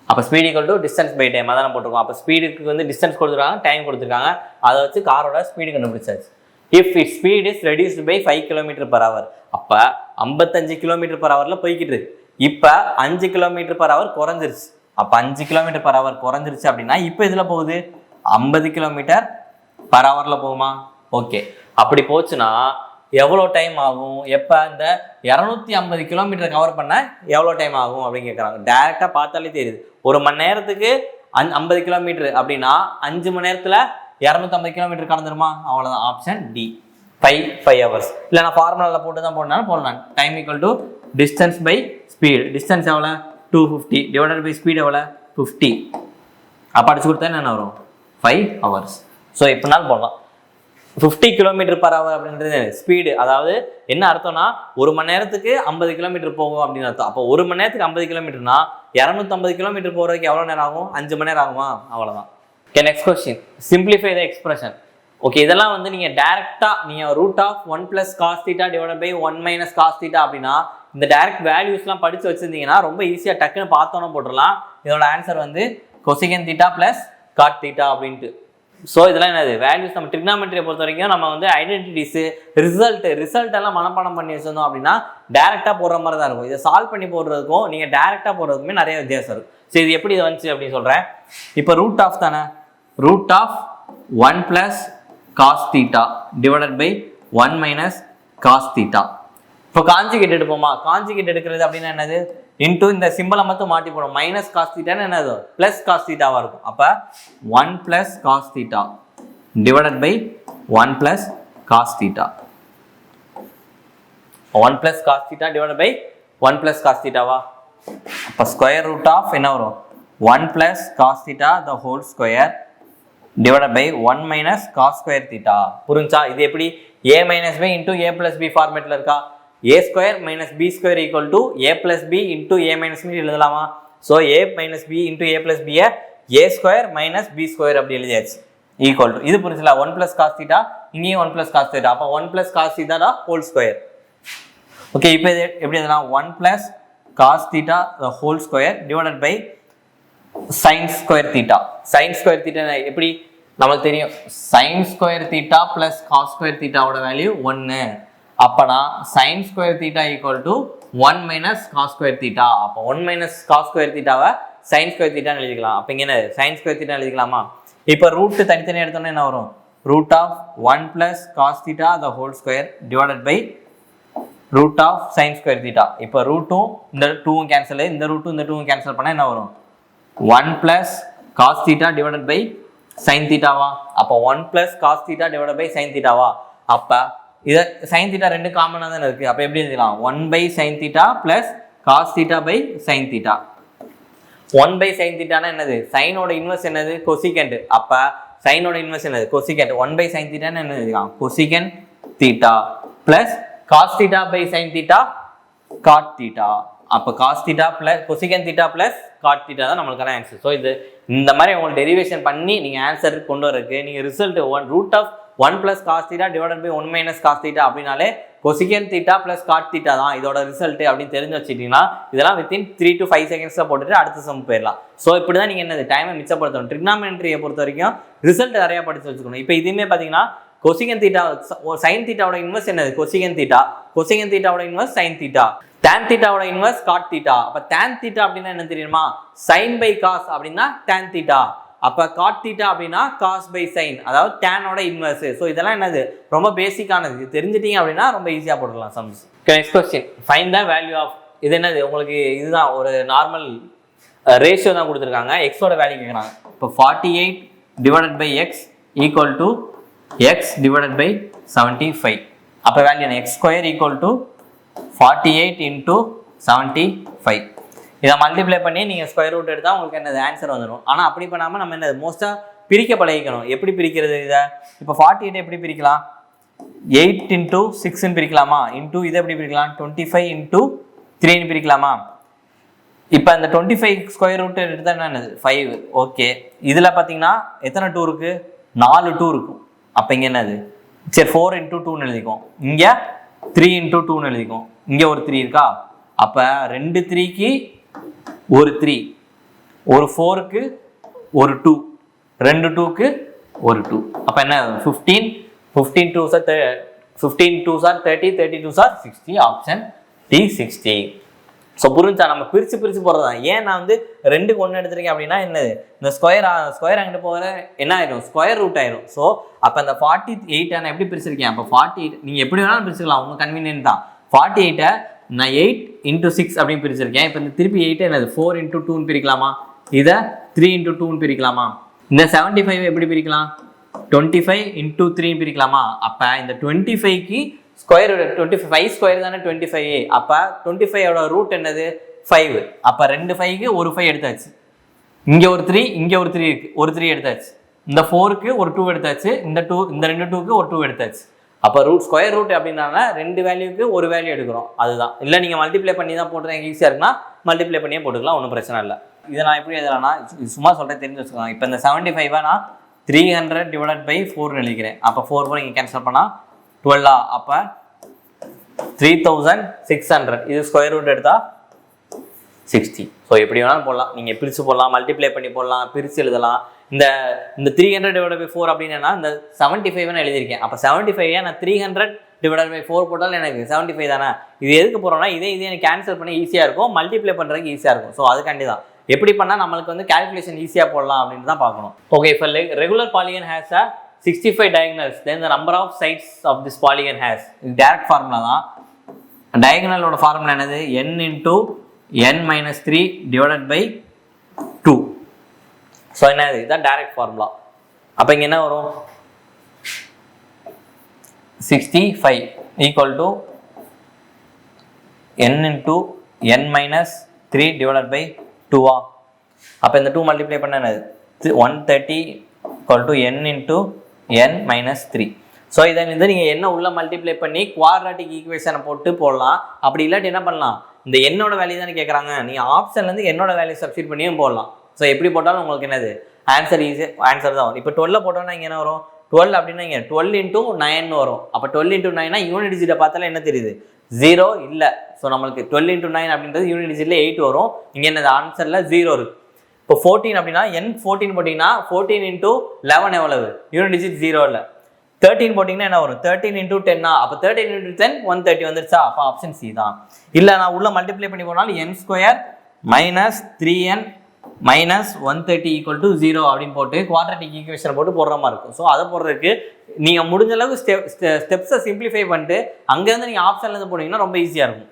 அப்போ speed equal to distance by time அதான் போட்டிருக்கோம். அப்போ ஸ்பீடுக்கு வந்து டிஸ்டன்ஸ் கொடுத்துருக்காங்க, டைம் கொடுத்துருக்காங்க, அதை வச்சு காரோட ஸ்பீடு கண்டுபிடிச்சாச்சு. If it speed is reduced by 5 km per hour. அப்போ 55 km per hourல போய்கிட்டு இருக்கு. இப்போ 5 km per hour குறைஞ்சிருச்சு. அப்போ 5 km per hour குறைஞ்சிருச்சு அப்படின்னா இப்போ இதில் போகுது 50 km per hourல போகுமா? ஓகே, அப்படி போச்சுன்னா எவ்வளோ டைம் ஆகும்? எப்போ இந்த 250 km கவர் பண்ண எவ்வளோ டைம் ஆகும் அப்படின்னு கேட்குறாங்க. டேரெக்டாக பார்த்தாலே தெரியுது. ஒரு மணி நேரத்துக்கு 50 km அப்படின்னா 5 மணி நேரத்தில் 250 km கடந்துருமா? அவ்வளோதான். Option D 5 hours. இல்லை நான் ஃபார்முலாவில் போட்டு தான் போடலாம். Time equal to distance by speed. Distance எவ்வளோ? 250 டிவைடட் பை ஸ்பீடு எவ்வளோ? 50. அப்போ அடிச்சு கொடுத்தா என்ன வரும்? 5 hours. ஸோ எப்படினாலும் போடலாம். 50 km per hour அப்படின்றது ஸ்பீடு. அதாவது என்ன அர்த்தம்னா ஒரு மணி நேரத்துக்கு 50 km போகும் அப்படின்னு அர்த்தம். அப்போ ஒரு மணி நேரத்துக்கு 50 km-னா 250 km போகிறதுக்கு எவ்வளோ நேரம் ஆகும்? 5 மணி நேரம் ஆகுமா? அவ்வளோதான். Okay, next question. சிம்பிளிஃபை த எக்ஸ்பிரஷன். ஓகே, இதெல்லாம் வந்து நீங்கள் டேரெக்டாக நீங்கள் √1 + cos θ டிவைடட் பை 1 - cos θ அப்படின்னா இந்த டைரக்ட் வேல்யூஸ்லாம் படித்து வச்சுருந்தீங்கன்னா ரொம்ப ஈஸியாக டக்குன்னு பார்த்தோன்னே போட்டுடலாம். இதோட ஆன்சர் வந்து கொசிகன் θ + cot θ அப்படின்ட்டு. ஸோ இதெல்லாம் என்னது வேல்யூஸ். நம்ம ட்ரிக்னாமெட்ரியை பொறுத்த வரைக்கும் நம்ம வந்து ஐடென்டிட்டிஸு ரிசல்ட் எல்லாம் மனப்பாடம் பண்ணி வச்சிருந்தோம் அப்படின்னா டேரெக்டாக போடுற மாதிரி தான் இருக்கும். இதை சால்வ் பண்ணி போடுறதுக்கும் நீங்கள் டேரெக்டாக போடுறதுக்குமே நிறைய வித்தியாசம் இருக்கும். ஸோ இது எப்படி இது வந்துச்சு அப்படின்னு சொல்கிறேன். இப்போ √of தானே, √1 + cos θ டிவைடட் பை 1 - cos θ. இப்போ காஞ்சிகேட் எடுப்போமா? காஞ்சிகேட் எடுக்கிறது அப்படின்னா என்னது? இன்டூ இந்த சிம்பிளை மட்டும் மாட்டி போடும். மைனஸ் cos θ என்னது? ப்ளஸ் cos θவா இருக்கும். அப்போ 1 + cos θ divided by 1 + cos θ. 1 + cos θ divided by 1 + cos θவா? அப்போ ஸ்கொயர் ரூட் ஆஃப் என்ன வரும்? 1 + cos θ the whole square divided by 1 - cos square θ. புரிஞ்சா? இது எப்படி? a - b into a + b ஃபார்மேட்டில் இருக்கா? a² - b² equal to a + b into a - b எழுதலாமா? So a - b into a + b a² - b² அப்படி எழுதியாச்சு. ஈக்குவல் டு இது புரிஞ்சுல? 1 + cos θ, இங்கேயும் 1 + cos θ. அப்போ 1 + cos θ ஹோல் ஸ்கொயர். ஓகே, இப்போ இது எப்படி எழுதலாம்? 1 + cos θ the whole square divided by sin square θ. sin square θ எப்படி நமக்கு தெரியும்? sin square θ + cos square θ ஓட வேல்யூ 1. அப்பனா sin square θ equal to 1 - cos square θ. அப்போ 1 - cos square θவை sin square θ எழுதிக்கலாம். அப்போ இங்கே என்ன sin square θ எழுதிக்கலாமா? இப்போ ரூட் தனித்தனியாக எடுத்தோன்னா என்ன வரும்? √1 + cos θ the whole square divided by √sin square θ. இப்போ ரூட்டும் இந்த 2ம் கேன்சல், இந்த ரூட்டும் இந்த 2ம் கேன்சல் பண்ணால் என்ன வரும்? 1 + cos θ டிவைடட் பை sin θவா? அப்போ 1 + cos θ டிவைடட் பை sin θவா? அப்போ இதை sin θ ரெண்டு காமனாக தானே இருக்குது. அப்போ எப்படி எழுதிக்கலாம்? 1/sin θ + cos θ by sin θ. 1/sin θ என்னது? சைனோட இன்வெர்ஸ் என்னது? கொசிகண்ட். அப்போ சைனோட இன்வெர்ஸ் என்னது? கொசிகண்ட். 1/sin θ என்ன எழுதிக்கலாம்? Cosecant θ + cos θ by sin θ cot θ. அப்போ cos θ + கொசிகண்ட் θ + cot θ தான் நம்மளுக்கான ஆன்சர். ஸோ இது இந்த மாதிரி உங்களுக்கு டெரிவேஷன் பண்ணி நீங்கள் ஆன்சர் கொண்டு வரதுக்கு நீங்கள் result √1 + cos θ divided by 1 - cos θ அப்படின்னாலே கொசிகன் θ + cot θ தான் இதோட ரிசல்ட் அப்படின்னு தெரிஞ்சு வச்சுட்டீங்கன்னா இதெல்லாம் வித்தின் 3 to 5 செகண்ட்ஸில் போட்டுட்டு அடுத்த சம் போயிடலாம். ஸோ இப்படி தான் நீங்கள் என்னது டைமை மிச்சப்படுத்தணும். ட்ரிக்னாமெட்ரியை பொறுத்த வரைக்கும் ரிசல்ட் நிறையா படித்து வச்சுக்கணும். இப்போ இதுவுமே பார்த்தீங்கன்னா கொசிகன் θ sin θவோட இன்வெர்ஸ் என்னது? கொசிகன் θ. கொசிகன் θவோட இன்வெர்ஸ் sin θ. tan θவோட இன்வெர்ஸ் cot θ. அப்போ tan θ அப்படின்னா என்ன தெரியுமா? sin by cos அப்படின்னா tan θ. அப்போ cot θ அப்படின்னா cos by sin, அதாவது டேனோட இன்வெர்ஸ். ஸோ இதெல்லாம் என்னது ரொம்ப பேசிக்கானது. இது தெரிஞ்சிட்டீங்க அப்படின்னா ரொம்ப ஈஸியாக போட்டுடலாம் sums. Next question, find the value of. இது என்னது உங்களுக்கு? இதுதான் ஒரு நார்மல் ரேஷியோ தான் கொடுத்துருக்காங்க. எக்ஸோட வேல்யூ கேட்குறாங்க. இப்போ 48 divided by x equal to x divided by 75. அப்போ வேல்யூ என்ன? X square equal to 48 into 75. இதை மல்டிப்ளை பண்ணி நீங்கள் ஸ்கொயர் ரூட் எடுத்தால் உங்களுக்கு என்னது ஆன்சர் வந்துடும். ஆனால் அப்படி பண்ணாமல் நம்ம என்னது மோஸ்ட்டாக பிரிக்க பழகிக்கணும். எப்படி பிரிக்கிறது இதை? இப்போ 48 எப்படி பிரிக்கலாம்? 8 into 6 பிரிக்கலாமா, இன்டூ இதை எப்படி பிரிக்கலாம், 25 into 3 பிரிக்கலாமா. இப்போ அந்த 25 ஸ்கொயர் ரூட் எடுத்தால் என்னது 5. ஓகே, இதில் பார்த்தீங்கன்னா எத்தனை 2 இருக்கு, 4 2 இருக்கும். அப்போ இங்கே என்னது, சரி 4 into 2ன்னு எழுதிக்கும், இங்கே 3 into 2ன்னு எழுதிக்கும், இங்கே ஒரு 3 இருக்கா. அப்போ 2 3க்கு ஒரு 3, ஒரு 4க்கு ஒரு 2, 2 2க்கு ஒரு 2. அப்போ என்ன 15 15 2s are 15 2s are 30, 30 2s are 60. Option D 60. So புரிஞ்சா, நம்ம பிரித்து போடுறது தான். ஏன் நான் வந்து 2க்கு 1 எடுத்துருக்கேன் அப்படின்னா என்னது, இந்த ஸ்கொயர் அங்கிட்டு போகிற என்ன ஆயிடும், ஸ்கொயர் ரூட் ஆயிரும். ஸோ அப்போ அந்த 48 நான் எப்படி பிரிச்சிருக்கேன், அப்போ 48 நீங்கள் எப்படி வேணாலும் பிரிச்சுக்கலாம், உங்களுக்கு கன்வீனியன்ட் தான். 48 நான் 8 into 6 அப்படின்னு பிரிச்சிருக்கேன். இப்போ இந்த திருப்பி 8 என்னது 4 into 2ன்னு பிரிக்கலாமா, இதை 3 into 2ன்னு பிரிக்கலாமா. இந்த 75 எப்படி பிரிக்கலாம், 25 into 3 பிரிக்கலாமா. அப்போ இந்த 25க்கு ஸ்கொயர் 25 ஸ்கொயர் தானே 25. அப்போ 25ஓட ரூட் என்னது 5. அப்போ 2 5க்கு ஒரு 5 எடுத்தாச்சு, இங்கே ஒரு 3 இங்கே ஒரு 3 இருக்கு, ஒரு 3 எடுத்தாச்சு. இந்த 4க்கு ஒரு 2 எடுத்தாச்சு, இந்த 2 2க்கு ஒரு 2 எடுத்தாச்சு. அப்போ ஸ்கொயர் ரூட் அப்படின்னால 2 வேல்யூக்கு ஒரு வேல்யூ எடுக்கிறோம், அதுதான். இல்லை நீங்கள் மல்டிப்ளை பண்ணி தான் போட்டுறேன் ஈஸியாக இருக்குன்னா மல்டிப்ளை பண்ணியே போட்டுக்கலாம், ஒன்றும் பிரச்சனை இல்லை. இதை நான் எப்படி எழுதலாம்னா சும்மா சொல்கிறேன், தெரிஞ்சு வச்சுக்கலாம். இப்போ இந்த 75 நான் 300 divided by 4 எழுதிக்கிறேன். அப்போ 4 4 இங்கே கேன்சல் பண்ணால் 12. அப்போ 3600. இது ஸ்கொயர் ரூட் எடுத்தால் 60. ஸோ எப்படி வேணாலும் போடலாம், நீங்கள் பிரித்து போடலாம், மல்டிப்ளை பண்ணி போடலாம், பிரித்து எழுதலாம். இந்த 300 divided by 4 அப்படின்னா இந்த 75 எழுதியிருக்கேன். அப்போ 75 நான் 300 divided by 4 போட்டாலும் எனக்கு 75 தானே. இது எதுக்கு போகிறோம்னா இதே எனக்கு கேன்சல் பண்ணி ஈஸியாக இருக்கும், மல்டிப்ளை பண்ணுறதுக்கு ஈஸியாக இருக்கும். ஸோ அதுக்காண்டி தான் எப்படி பண்ணால் நம்மளுக்கு வந்து கால்குலேஷன் ஈஸியாக போடலாம் அப்படின்னு தான் பார்க்கணும். ஓகே, இப்போ regular polygon has a 65 diagonals, then the number of sides of this polygon has. இது டைரக்ட் ஃபார்முலா தான். டயகனலோட ஃபார்முலா என்னது, n into n minus 3 divided by 2. So என்னது, இதுதான் டைரக்ட் ஃபார்முலா. அப்போ இங்கே என்ன வரும், 65 equal to n into n minus 3 divided by 2. அப்போ இந்த 2 மல்டிப்ளை பண்ண என்னது 130 equal to n into n minus 3. So இதை வந்து நீங்கள் என்ன உள்ள மல்டிப்ளை பண்ணி குவாட்ராட்டிக் ஈக்குவேஷனை போட்டு போடலாம். அப்படி இல்லாட்டி என்ன பண்ணலாம், இந்த என்னோட வேல்யூ தானே கேட்குறாங்க, நீங்கள் ஆப்ஷன்லேருந்து என்னோட வேல்யூ சப்ஸ்டிட் பண்ணியும் போடலாம். ஸோ எப்படி போட்டாலும் உங்களுக்கு என்னது ஆன்சர் ஆன்சர் தான் வரும். இப்போ 12 போட்டோம்னா இங்கே என்ன வரும், 12 அப்படின்னா இங்கே 12 into 9 வரும். அப்போ 12 into 9 யூனிட் டிஜிட்டை பார்த்தாலும் என்ன தெரியுது, 0 இல்லை. ஸோ நம்மளுக்கு 12 into 9 அப்படின்றது யூனிட் டிஜிட்டில் 8 வரும். இங்கே என்னது ஆன்சரில் 0 இருக்குது. இப்போ 14 அப்படின்னா n 14 போட்டிங்கன்னா 14 into 11 எவ்வளவு, யூனிட் டிஜிட் 0 இல்லை. 13 போட்டிங்கன்னா என்ன வரும், 13 into 10. அப்போ 13 into 10 130 வந்துருச்சா. அப்போ ஆப்ஷன் சி தான். இல்லை நான் உள்ள மல்டிப்ளை பண்ணி போனாலும் n square minus 3n minus 130 equal to 0 அப்படின்னு போட்டு குவாட்ராட்டிக் ஈக்குவேஷன் போட்டு போடுற மாதிரி இருக்கும். ஸோ அதை போடுறதுக்கு நீங்கள் முடிஞ்ச அளவுக்கு ஸ்டெப்ஸை சிம்பிளிஃபை பண்ணிட்டு அங்கேருந்து நீங்கள் ஆப்ஷன்லேருந்து போனீங்கன்னா ரொம்ப ஈஸியாக இருக்கும்.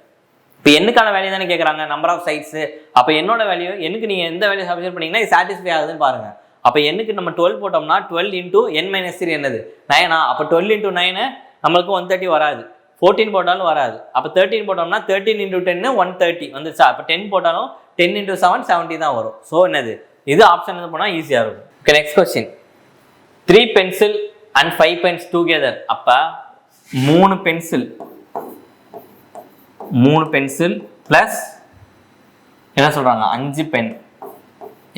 இப்போ என்னக்கான வேல்யூ தானே கேட்குறாங்க, நம்பர் ஆஃப் சைட்ஸு. அப்போ என்னோட வேல்யூ எனக்கு நீங்கள் எந்த வேல்யூ சப்ஸ்டிட் பண்ணிங்கன்னா இது சாட்டிஸ்ஃபை ஆகுதுன்னு பாருங்கள். அப்போ என்னக்கு நம்ம 12 போட்டோம்னா 12 into n minus 3 என்னது 9. அப்போ 12 into 9 நம்மளுக்கு 130 வராது. 14 போட்டாலும் வராது. அப்போ 13 போட்டோம்னா 13 into 10 130 வந்துச்சா. அப்போ 10 போட்டாலும் 10 into 7 70 தான் வரும். ஸோ என்னது இது ஆப்ஷன் வந்து போனால் ஈஸியாக இருக்கும். Okay, next question. 3 pencil and 5 pens together. அப்போ 3 பென்சில் ப்ளஸ் என்ன சொல்கிறாங்க 5 பென்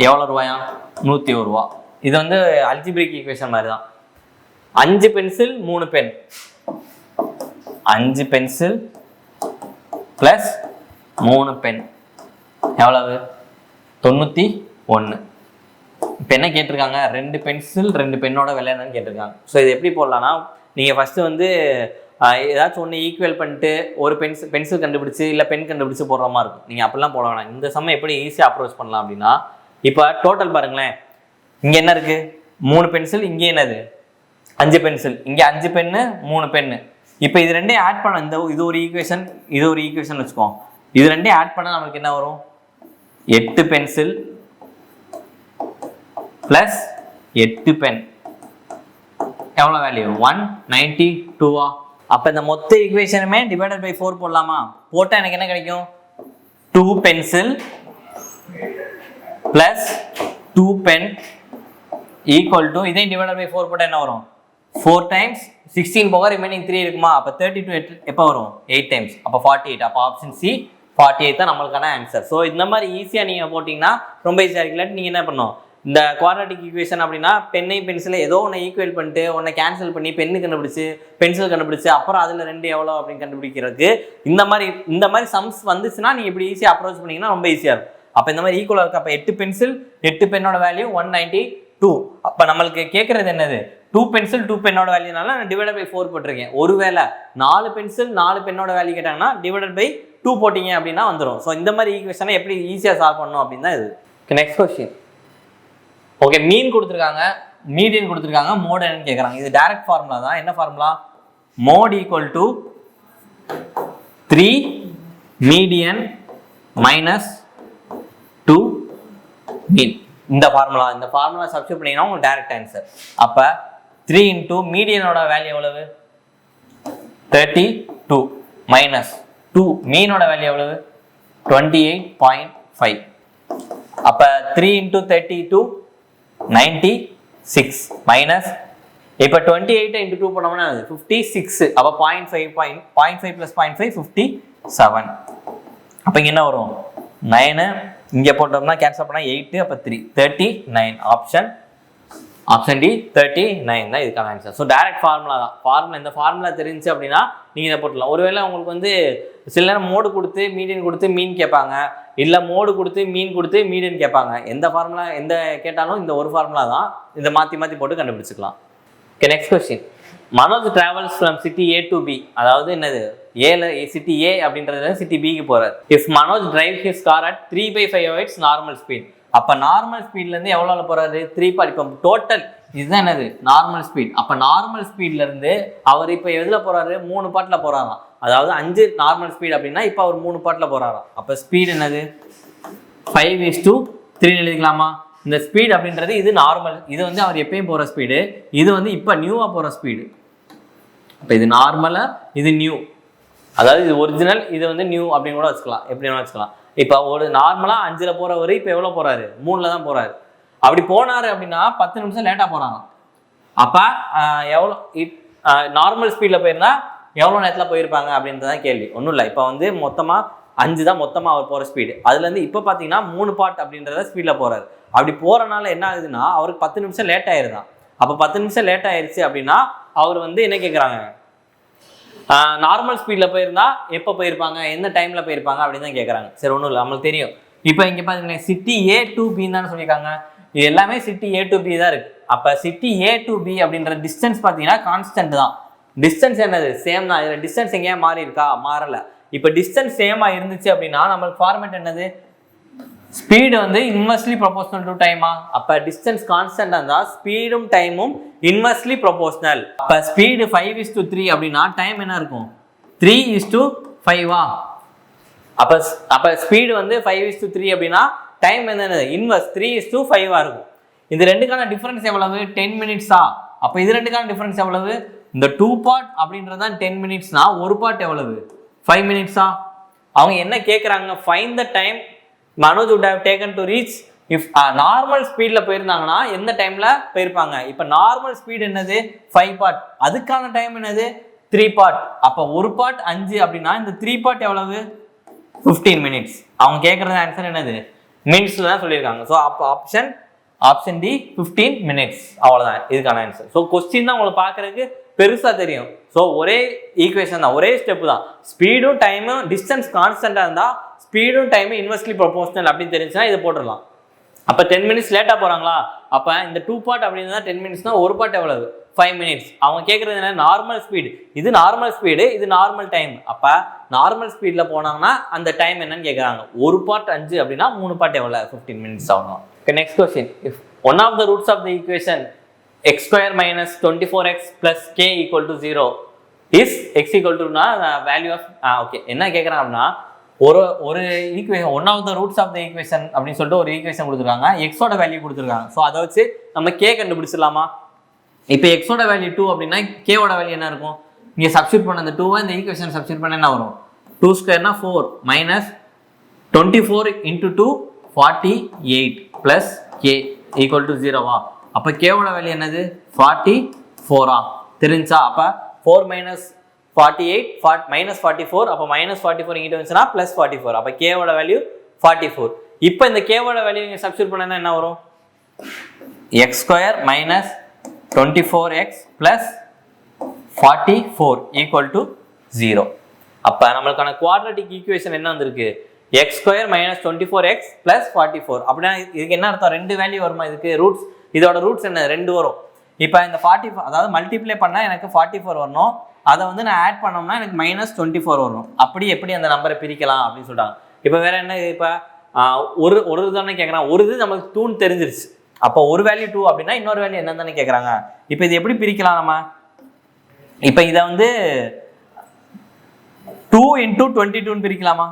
எவ்வளோ ரூபாயா, 101 ரூபா. இது வந்து அல்ஜிப்ரிக் ஈக்குவேஷன் மாதிரி தான். 5 pencil 3 pen, 5 pencil plus 3 pen எவ்வளவு 91. இப்போ என்ன கேட்டிருக்காங்க, 2 பென்சில் 2 பென்னோட விலை என்னன்னு கேட்டிருக்காங்க. ஸோ இது எப்படி போடலான்னா, நீங்கள் ஃபஸ்ட்டு வந்து ஏதாச்சும் ஒன்று ஈக்குவல் பண்ணிட்டு ஒரு பென்சில் கண்டுபிடிச்சி இல்லை பென் கண்டுபிடிச்சி போடுற மாதிரி இருக்கும். நீங்கள் அப்படிலாம் போட வேணாம். இந்த சமயம் எப்படி ஈஸியாக அப்ரோச் பண்ணலாம் அப்படின்னா, இப்போ டோட்டல் பாருங்களேன், இங்கே என்ன இருக்குது 3 பென்சில், இங்கே என்னது 5 பென்சில், இங்கே 5 பென்னு 3 பென்னு. இப்போ இது ரெண்டையும் ஆட் பண்ண இது ஒரு ஈக்குவேஷன், இது ஒரு ஈக்குவேஷன் வச்சுக்கோம். இது ரெண்டையும் ஆட் பண்ணால் நமக்கு என்ன வரும், 8 பென்சில் ப்ளஸ் 8 பென் எவ்வளோ வேல்யூ 192. அப்போ இந்த மொத்த ஈக்குவேஷனுமே டிவைடட் பை 4 போடலாமா. போட்டால் எனக்கு என்ன கிடைக்கும், 2 pencil plus 2 pen equal to இதையும் டிவைடட் பை 4 போட்டால் என்ன வரும் 4 times 16 போக ரிமைனிங் 3 இருக்குமா? அப்போ 32 எப்போ வரும்? 8 times. அப்போ 48. அப்போ ஆப்ஷன் சி 48 தான் நம்மளுக்கான ஆன்சர். ஸோ இந்த மாதிரி ஈஸியாக நீங்கள் போட்டிங்கன்னா ரொம்ப ஈஸியாக இருக்குல்ல. நீங்கள் என்ன பண்ணணும், இந்த குவாட்ராட்டிக் ஈக்குவேஷன் அப்படின்னா பென்னையும் பென்சிலை ஏதோ ஒன்று ஈக்குவேட் பண்ணிட்டு ஒன்றை கேன்சல் பண்ணி பென்னு கண்டுபிடிச்சு பென்சில் கண்டுபிடிச்சு அப்புறம் அதில் 2 எவ்வளோ அப்படின்னு கண்டுபிடிக்கிறதுக்கு இந்த மாதிரி சம்ஸ் வந்துச்சுன்னா நீங்கள் இப்படி ஈஸியாக அப்ரோச் பண்ணிங்கன்னா ரொம்ப ஈஸியாக இருக்கும். அப்போ இந்த மாதிரி ஈக்குவலாக இருக்குது. அப்போ 8 பென்சில் 8 பென்னோட வேல்யூ 192. அப்போ நம்மளுக்கு கேட்குறது என்னது, 2 பென்சில் 2 பென்னோட வேல்யூனால நான் டிவைடட் பை 4 போட்டிருக்கேன். ஒருவேளை 4 பென்சில் 4 பென்னோட வேல்யூ கேட்டாங்கன்னா டிவைடட் பை 2 போட்டிங்க அப்படின்னா வந்துடும். ஸோ இந்த மாதிரி ஈக்குவேஷனை எப்படி ஈஸியாக சால்வ் பண்ணணும் அப்படின்னு தான் இது. Next question. ஓகே, மீன் கொடுத்துருக்காங்க, மீடியன் கொடுத்துருக்காங்க, மோட் என்னன்னு கேட்குறாங்க. இது டைரக்ட் ஃபார்முலா தான். என்ன formula? Mode equal to 3 median minus 2 mean. இந்த ஃபார்முலா சப்ஸ்டிட்யூட் பண்ணிங்கன்னா உங்களுக்கு டைரக்ட் ஆன்சர். அப்போ 3 இன்டூ மீடியனோட வேல்யூ எவ்வளவு? 32 மைனஸ் 2 மீனோட வேல்யூ எவ்வளவு? 28.5. அப்போ 3 இன்டூ 32 96 மைனஸ் இப்போ 28 இன்டூ 2 பண்ணோம்னா 56. அப்போ 0.5 ப்ளஸ் 0.5 57. அப்போ இங்கே என்ன வரும்? 9 இங்கே போட்டோம்னா கேன்சல் பண்ணால் 8. அப்போ 3 39. ஆப்ஷன் டி 39 தான் இதுக்கான ஆன்சர். ஸோ டைரக்ட் ஃபார்முலா தான். இந்த ஃபார்முலா தெரிஞ்சு அப்படின்னா நீங்கள் இதை போட்டுடலாம். ஒருவேளை உங்களுக்கு சில நேரம் மோடு கொடுத்து மீடியன் கொடுத்து மீன் கேட்பாங்க, இல்லை மோடு கொடுத்து மீன் கொடுத்து மீடியன் கேட்பாங்க. எந்த ஃபார்முலா கேட்டாலும் இந்த ஒரு ஃபார்முலா தான். இதை மாற்றி போட்டு கண்டுபிடிச்சிக்கலாம். Okay, next question. Manoj travels from city A to B. அதாவது என்னது, சிட்டி ஏ அப்படின்றது சிட்டி பிக்கு போறாரு. If Manoj drive his car at 3/5 hours normal speed. அப்போ நார்மல் ஸ்பீட்லேருந்து எவ்வளோ போறாரு? 3 part. இப்போ டோட்டல் இதுதான் என்னது, நார்மல் ஸ்பீட். அப்போ நார்மல் ஸ்பீட்லேருந்து அவர் இப்போ எதில் போறாரு? 3 பார்ட்டில் போறாராம். அதாவது 5 நார்மல் ஸ்பீட் அப்படின்னா இப்போ அவர் 3 பார்ட்டில் போறாராம். அப்போ ஸ்பீட் என்னது? 5:3 எழுதிக்கலாமா? இந்த ஸ்பீட் அப்படின்றது இது நார்மல், இது அவர் எப்பயும் போகிற ஸ்பீடு, இது இப்போ நியூவாக போகிற ஸ்பீடு. அப்போ இது நார்மலாக, இது நியூ. அதாவது இது ஒரிஜினல், இது நியூ அப்படின்னு கூட வச்சுக்கலாம், எப்படி வேணா வச்சுக்கலாம். இப்போ ஒரு நார்மலாக 5ல் போகிறவர் இப்போ எவ்வளோ போகிறாரு? 3ல் தான் போகிறாரு. அப்படி போனார் அப்படின்னா 10 நிமிஷம் லேட்டாக போகிறாங்க. அப்போ எவ்வளோ நார்மல் ஸ்பீடில் போயிருந்தா எவ்வளோ நேரத்தில் போயிருப்பாங்க அப்படின்றதான் கேள்வி. ஒன்றும் இல்லை, இப்போ மொத்தமாக 5 தான் மொத்தமாக அவர் போகிற ஸ்பீடு. அதுலேருந்து இப்போ பார்த்தீங்கன்னா 3 part அப்படின்றத ஸ்பீடில் போகிறாரு. அப்படி போகிறனால என்ன ஆகுதுன்னா அவருக்கு 10 நிமிஷம் லேட் ஆயிருதான். அப்போ 10 நிமிஷம் லேட் ஆயிடுச்சு அப்படின்னா அவர் என்ன கேட்குறாங்க, நார்மல் ஸ்பீடில் போயிருந்தா எப்போ போயிருப்பாங்க, எந்த டைமில் போயிருப்பாங்க அப்படின்னு தான் கேட்குறாங்க. சரி, ஒன்றும் இல்லை, நம்மளுக்கு தெரியும். இப்போ இங்கே பார்த்தீங்கன்னா சிட்டி ஏ டு பின்னு தானே சொல்லியிருக்காங்க. இது எல்லாமே சிட்டி ஏ டு பி தான் இருக்குது. அப்போ சிட்டி ஏ டு பி அப்படின்ற டிஸ்டன்ஸ் பார்த்தீங்கன்னா கான்ஸ்டன்ட் தான். டிஸ்டன்ஸ் என்னது? சேம் தான். இதில் டிஸ்டன்ஸ் எங்கேயா மாறி இருக்கா? மாறலை. இப்போ டிஸ்டன்ஸ் சேமாக இருந்துச்சு அப்படின்னா நம்மளுக்கு ஃபார்மேட் என்னது? ஸ்பீடு இன்வெர்ஸ்லி ப்ரொபோஷனல் டு டைமா? அப்போ டிஸ்டன்ஸ் கான்ஸ்டன்ட் இருந்தால் ஸ்பீடும் டைமும் இன்வெர்ஸ்லி ப்ரொபோஷனல். அப்போ ஸ்பீடு 5:3 அப்படின்னா டைம் என்ன இருக்கும்? 3:5. அப்போ ஸ்பீடு 5:3 அப்படின்னா டைம் என்னது? இன்வெர்ஸ் 3:5 இருக்கும். இது ரெண்டுக்கான டிஃபரன்ஸ் எவ்வளவு? 10 மினிட்ஸா? அப்போ இது ரெண்டுக்கான டிஃபரன்ஸ் எவ்வளவு? இந்த 2 part அப்படின்றது தான் 10 மினிட்ஸ்னா ஒரு பார்ட் எவ்வளவு? 5 மினிட்ஸா? அவங்க என்ன கேட்குறாங்க? Find the time Manoj would have taken to reach if normal ஸ்பீடில் போயிருந்தாங்கன்னா எந்த டைமில் போயிருப்பாங்க. இப்போ நார்மல் ஸ்பீடு என்னது? 5 part. அதுக்கான டைம் என்னது? 3 part. அப்போ ஒரு பார்ட் 5 அப்படின்னா இந்த 3 part எவ்வளவு? 15 மினிட்ஸ். அவங்க கேட்குறது ஆன்சர் என்னது? மினிட்ஸில் தான் சொல்லியிருக்காங்க. ஸோ அப்போ ஆப்ஷன் டி 15 மினிட்ஸ். அவ்வளோதான் இதுக்கான ஆன்சர். ஸோ கொஸ்டின் தான் உங்களுக்கு பார்க்குறதுக்கு பெருசாக தெரியும். ஸோ ஒரே ஈக்குவேஷன் தான், ஒரே ஸ்டெப்பு தான். ஸ்பீடும் டைமும் டிஸ்டன்ஸ் கான்ஸ்டன்டாக இருந்தால் ஸ்பீடும் டைமும் இன்வெர்ஸ்லி ப்ரொபோஷனல் அப்படின்னு தெரிஞ்சுன்னா இதை போட்டுடலாம். அப்போ 10 மினிட்ஸ் லேட்டாக போகிறாங்களா? அப்போ இந்த 2 part அப்படின்னு தான் 10 மினிட்ஸ்னா ஒரு பார்ட் எவ்வளவு? 5 மினிட்ஸ். அவங்க கேட்குறது என்ன? Normal speed. இது நார்மல் ஸ்பீடு, இது நார்மல் டைம். அப்போ நார்மல் ஸ்பீடில் போனாங்கன்னா அந்த டைம் என்னன்னு கேட்குறாங்க. ஒரு பார்ட் 5 அப்படின்னா 3 part எவ்வளோ? 15 மினிட்ஸ் ஆகணும். Okay, next question. If one of the roots of the equation x² - 24x + k = 0 is x = value of okay என்ன கேட்குறாங்க அப்படின்னா ஒரு equation one of the roots of the equation அப்படின்னு சொல்லிட்டு ஒரு ஈக்குவேஷன் கொடுத்துருக்காங்க. எக்ஸோட வேல்யூ கொடுத்துருக்காங்க. ஸோ அதை வச்சு நம்ம கே கண்டுபிடிச்சிடலாமா? இப்போ எக்ஸோட வேல்யூ 2 அப்படின்னா கேவோட வேல்யூ என்ன இருக்கும்? இங்கே சப்ஸ்டியூட் பண்ண அந்த 2 இந்த ஈக்குவேஷன் சப்ஸ்டியூட் பண்ண என்ன வரும்? 2² = 4 - 24 × 2 48 + k = 0வா? அப்போ கேவோட வேல்யூ என்னது? 44. தெரிஞ்சா அப்போ 4 மைனஸ் 48 மைனஸ் 44 அப்போ மைனஸ் 44 இங்கிட்ட வந்துச்சுன்னா ப்ளஸ் 44 அப்போ கேவோட வேல்யூ 44. இப்போ இந்த கேவோட வேல்யூ இங்கே சப்ஸ்டியூட் பண்ணா என்ன வரும்? X square minus 24x plus 44 equal to 0. அப்போ நம்மளுக்கான குவாட்ரட்டிக் ஈக்குவேஷன் என்ன வந்திருக்கு? X square minus 24x plus 44. அப்படின்னா இதுக்கு என்ன அர்த்தம்? ரெண்டு வேல்யூ வருமா இதுக்கு? ரூட்ஸ், இதோட ரூட்ஸ் என்ன? ரெண்டு வரும். இப்போ இந்த 44 அதாவது மல்டிப்ளை பண்ணால் எனக்கு 44 வரணும், அதை வந்து நான் ஆட் பண்ணோம்னா எனக்கு மைனஸ் 24 வரணும். அப்படி எப்படி அந்த நம்பரை பிரிக்கலாம் அப்படின்னு சொல்லிட்டாங்க. இப்போ வேற என்ன? இப்போ ஒரு தானே கேட்குறான், ஒரு இது நம்மளுக்கு 2 தெரிஞ்சிருச்சு. அப்போ ஒரு வேல்யூ 2 அப்படின்னா இன்னொரு வேல்யூ என்ன தானே கேட்குறாங்க. இப்போ இது எப்படி பிரிக்கலாம் நம்ம? இப்போ இதை வந்து 2 into 22 பிரிக்கலாமா?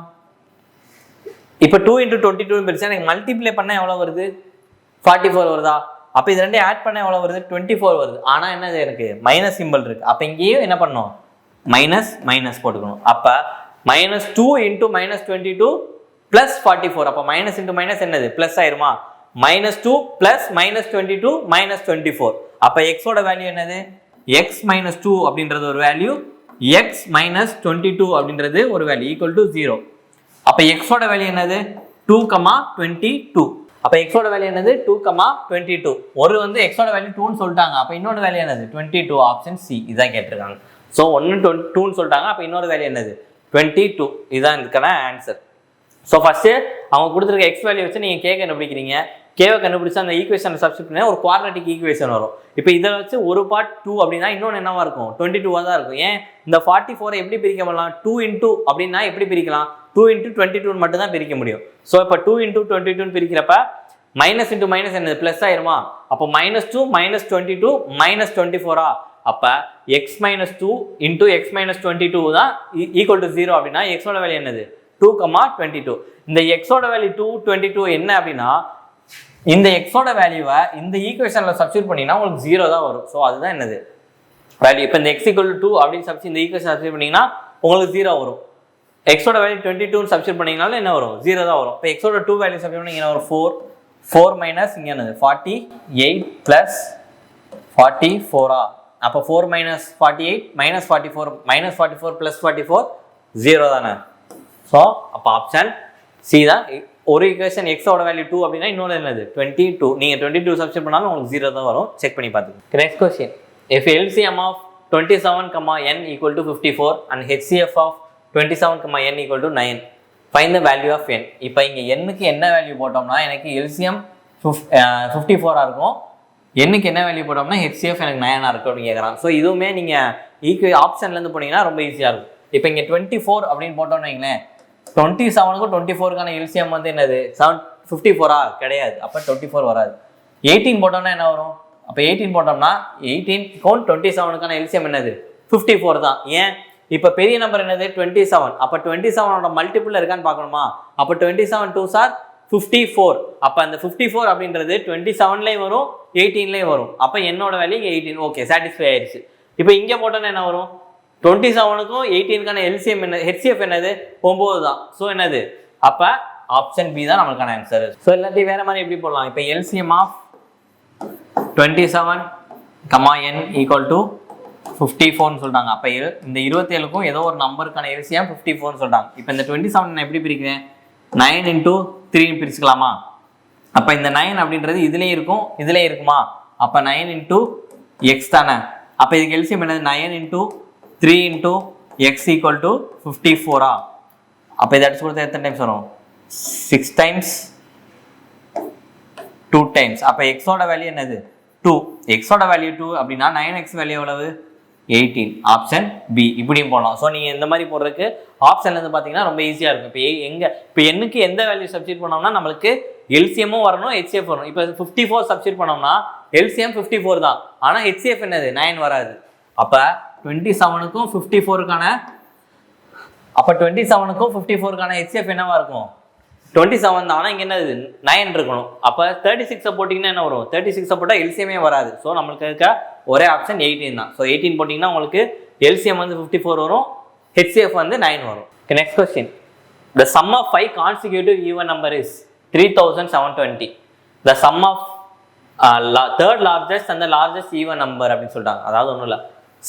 இப்போ 2 into 22 பிரிச்சா எனக்கு மல்டிப்ளை பண்ணால் எவ்வளோ வருது? 44 வருதா? அப்போ இது ரெண்டையும் ஆட் பண்ணால் எவ்வளோ வருது? 24 வருது. ஆனால் என்னது எனக்கு மைனஸ் சிம்பிள் இருக்குது. அப்போ இங்கேயும் என்ன பண்ணணும்? மைனஸ் மைனஸ் போட்டுக்கணும். அப்போ மைனஸ் 2 into மைனஸ் 22 ப்ளஸ் 44. அப்போ மைனஸ் இன்ட்டு மைனஸ் என்னது? ப்ளஸ் ஆயிருமா? Minus 2 plus minus 22 minus 24. அப்போ எக்ஸோட வேல்யூ என்னது? எக்ஸ் மைனஸ் 2 அப்படின்றது ஒரு வேல்யூ, எக்ஸ் மைனஸ் 22 அப்படின்றது ஒரு வேல்யூ ஈக்குவல் டு 0. அப்போ எக்ஸோட வேல்யூ என்னது? 2,22. அப்போ எக்ஸோட வேல்யூ என்னது? 2,22. ஒரு வந்து எக்ஸோட வேல்யூ 2ன்னு சொல்லிட்டாங்க. அப்போ இன்னொரு வேல்யூ என்னது? 22. ஆப்ஷன் சி இதான் கேட்டிருக்காங்க. ஸோ 1 2ன்னு சொல்லிட்டாங்க. அப்போ இன்னொரு வேல்யூ என்னது? 22. இதுதான் இதுக்கான ஆன்சர். ஸோ ஃபர்ஸ்ட்டு அவங்க கொடுத்துருக்க எக்ஸ் வேல்யூ வச்சு நீங்கள் கே கண்டுபிடிக்கிறீங்க. கேவை கண்டுபிடிச்சா அந்த ஈக்குவேஷனை சப்ஸ்டிட் பண்ணால் ஒரு குவாட்ரட்டிக் ஈக்குவேஷன் வரும். இப்போ இதை வச்சு ஒரு பார்ட் 2 அப்படின்னா இன்னொன்று என்னவா இருக்கும்? 22 தான் இருக்கும். ஏன் இந்த 44 எப்படி பிரிக்க பண்ணலாம்? 2 into அப்படின்னா எப்படி பிரிக்கலாம்? 2 into 22 மட்டும் தான் பிரிக்க முடியும். ஸோ இப்போ 2 into 22 பிரிக்கிறப்ப மைனஸ் இன்ட்டு மைனஸ் என்னது? ப்ளஸ் ஆயிருமா? அப்போ மைனஸ் 2 மைனஸ் 22 மைனஸ் 24. அப்போ X minus 2 into X minus 22 தான் ஈக்குவல் டு 0 அப்படின்னா எக்ஸோட வேல்யூ என்னது? 2,22. இந்த எக்ஸோட வேல்யூ 222 என்ன அப்படின்னா இந்த எக்ஸோட வேல்யூவை இந்த ஈக்குவேஷனில் சப்ஸ்டியூட் பண்ணிங்கன்னா உங்களுக்கு 0 தான் வரும். ஸோ அதுதான் என்னது வேல்யூ. இப்போ இந்த எக்ஸ் ஈக்குவல் டு 2 அப்படின்னு இந்த ஈக்குவேஷன் சப்ஸ்டியூட் பண்ணிங்கன்னா உங்களுக்கு 0 வரும். எக்ஸோட வேல்யூ 22 சப்ஸ்டியூட் பண்ணிங்கனாலும் என்ன வரும்? 0 தான் வரும். இப்போ எக்ஸோட 2 வேல்யூ சப்ஸ்டியூட் பண்ணிங்கன்னா வரும் 4 மைனஸ் இங்கே என்னது? 48 ப்ளஸ் 44. அப்போ 4 மைனஸ் 48 மைனஸ் 44 மைனஸ் 44 ப்ளஸ் 44 0 தானே. ஸோ அப்போ ஆப்ஷன் சி தான். ஒரு ஈக்குவேஷன் எக்ஸோட வேல்யூ 2 அப்படின்னா இன்னொன்று என்னது? 22. நீங்கள் 22 சப்ஸ்டியூட் பண்ணாலும் உங்களுக்கு 0 தான் வரும். செக் பண்ணி பார்த்துக்கோங்க. Next question. If LCM of 27, n equal to 54 and HCF of 27, n equal to 9, find the value of n. இப்போ இங்கே என்னுக்கு என்ன வேல்யூ போட்டோம்னா எனக்கு LCM 54 இருக்கும், என்னுக்கு என்ன வேல்யூ போட்டோம்னா HCF எனக்கு 9 இருக்கும் அப்படின்னு கேட்குறான். ஸோ இதுவுமே நீங்கள் ஆப்ஷன்லேருந்து போனீங்கன்னா ரொம்ப ஈஸியாக இருக்கும். இப்போ இங்கே 24 அப்படின்னு போட்டோம்னு வைங்களேன், 27க்கும் 24க்கான எல்சிஎம் வந்து என்னது? 54 கிடையாது. அப்போ 24 வராது. 18 போட்டோம்னா என்ன வரும்? அப்போ 18 போட்டோம்னா 18க்கும் 27க்கான எல்சிஎம் என்னது? 54 தான். ஏன்? இப்போ பெரிய நம்பர் என்னது? 27. அப்போ 27ஓட மல்டிபிள் இருக்கான்னு பார்க்கணுமா? அப்போ 27 2s are 54. அப்போ அந்த 54 அப்படின்றது 27லேயும் வரும் 18லேயும் வரும். அப்போ என்னோட வேல்யூ 18. ஓகே, சாட்டிஸ்ஃபை ஆயிடுச்சு. இப்போ இங்கே போட்டோன்னா என்ன வரும்? 27க்கும் 18க்கான எல்சிஎம் என்ன? ஹெச்சிஎஃப் என்னது? 9 தான். ஸோ என்னது? அப்போ ஆப்ஷன் பி தான் நம்மளுக்கான ஆன்சர். ஸோ எல்லாத்தையும் வேற மாதிரி எப்படி போடலாம்? இப்போ LCM of 27, n equal to 54ன்னு சொல்கிறாங்க. அப்போ இந்த 27க்கும் ஏதோ ஒரு நம்பருக்கான எல்சிஎம் 54ன்னு சொல்கிறாங்க. இப்போ இந்த 27 நான் எப்படி பிரிக்கிறேன்? 9 into 3 பிரிச்சுக்கலாமா? அப்போ இந்த 9 அப்படின்றது இதுலேயும் இருக்கும் இதுலேயும் இருக்குமா? அப்போ 9 into x தானே. அப்போ இதுக்கு எல்சிஎம் என்னது? 9 into 3 into x equal to 54. அப்போ இதை அடிச்சு கொடுத்தா எத்தனை டைம்ஸ் வரும்? 6 times 2 times. அப்போ எக்ஸோட வேல்யூ என்னது? 2. எக்ஸோட வேல்யூ 2 அப்படின்னா 9x வேல்யூ எவ்வளவு? 18. Option B. இப்படியும் போடலாம். ஸோ நீங்கள் இந்த மாதிரி போடுறதுக்கு ஆப்ஷன்லேருந்து பார்த்தீங்கன்னா ரொம்ப ஈஸியாக இருக்கும். இப்போ என்னுக்கு எந்த வேல்யூ சப்ஸ்டியூட் பண்ணோம்னா நம்மளுக்கு எல்சிஎம்மும் வரணும் ஹெச்சிஎஃப் வரணும். இப்போ 54 சப்ஸ்டியூட் பண்ணோம்னா எல்சிஎம் 54 தான், ஆனால் ஹெச்சிஎஃப் என்னது? 9 வராது. அப்போ 27க்கும் 54க்கான அப்போ 27க்கும் 54க்கான ஹெச்சிஎஃப் என்னவா இருக்கும்? 27 தான். ஆனால் இங்கே என்னது? 9 இருக்கணும். அப்போ 36 போட்டிங்கன்னா என்ன வரும்? 36 போட்டால் எல்சிஎம்மே வராது. ஸோ நம்மளுக்கு இருக்க ஒரே ஆப்ஷன் 18 தான். ஸோ 18 போட்டிங்கன்னா உங்களுக்கு எல்சிஎம் வந்து 54 வரும், ஹெச்சிஎஃப் வந்து 9 வரும். Next question. The sum of 5 consecutive even number is 3720. The sum of third largest and the largest even number அப்படின்னு சொல்லிட்டாங்க. அதாவது ஒன்றும் இல்லை,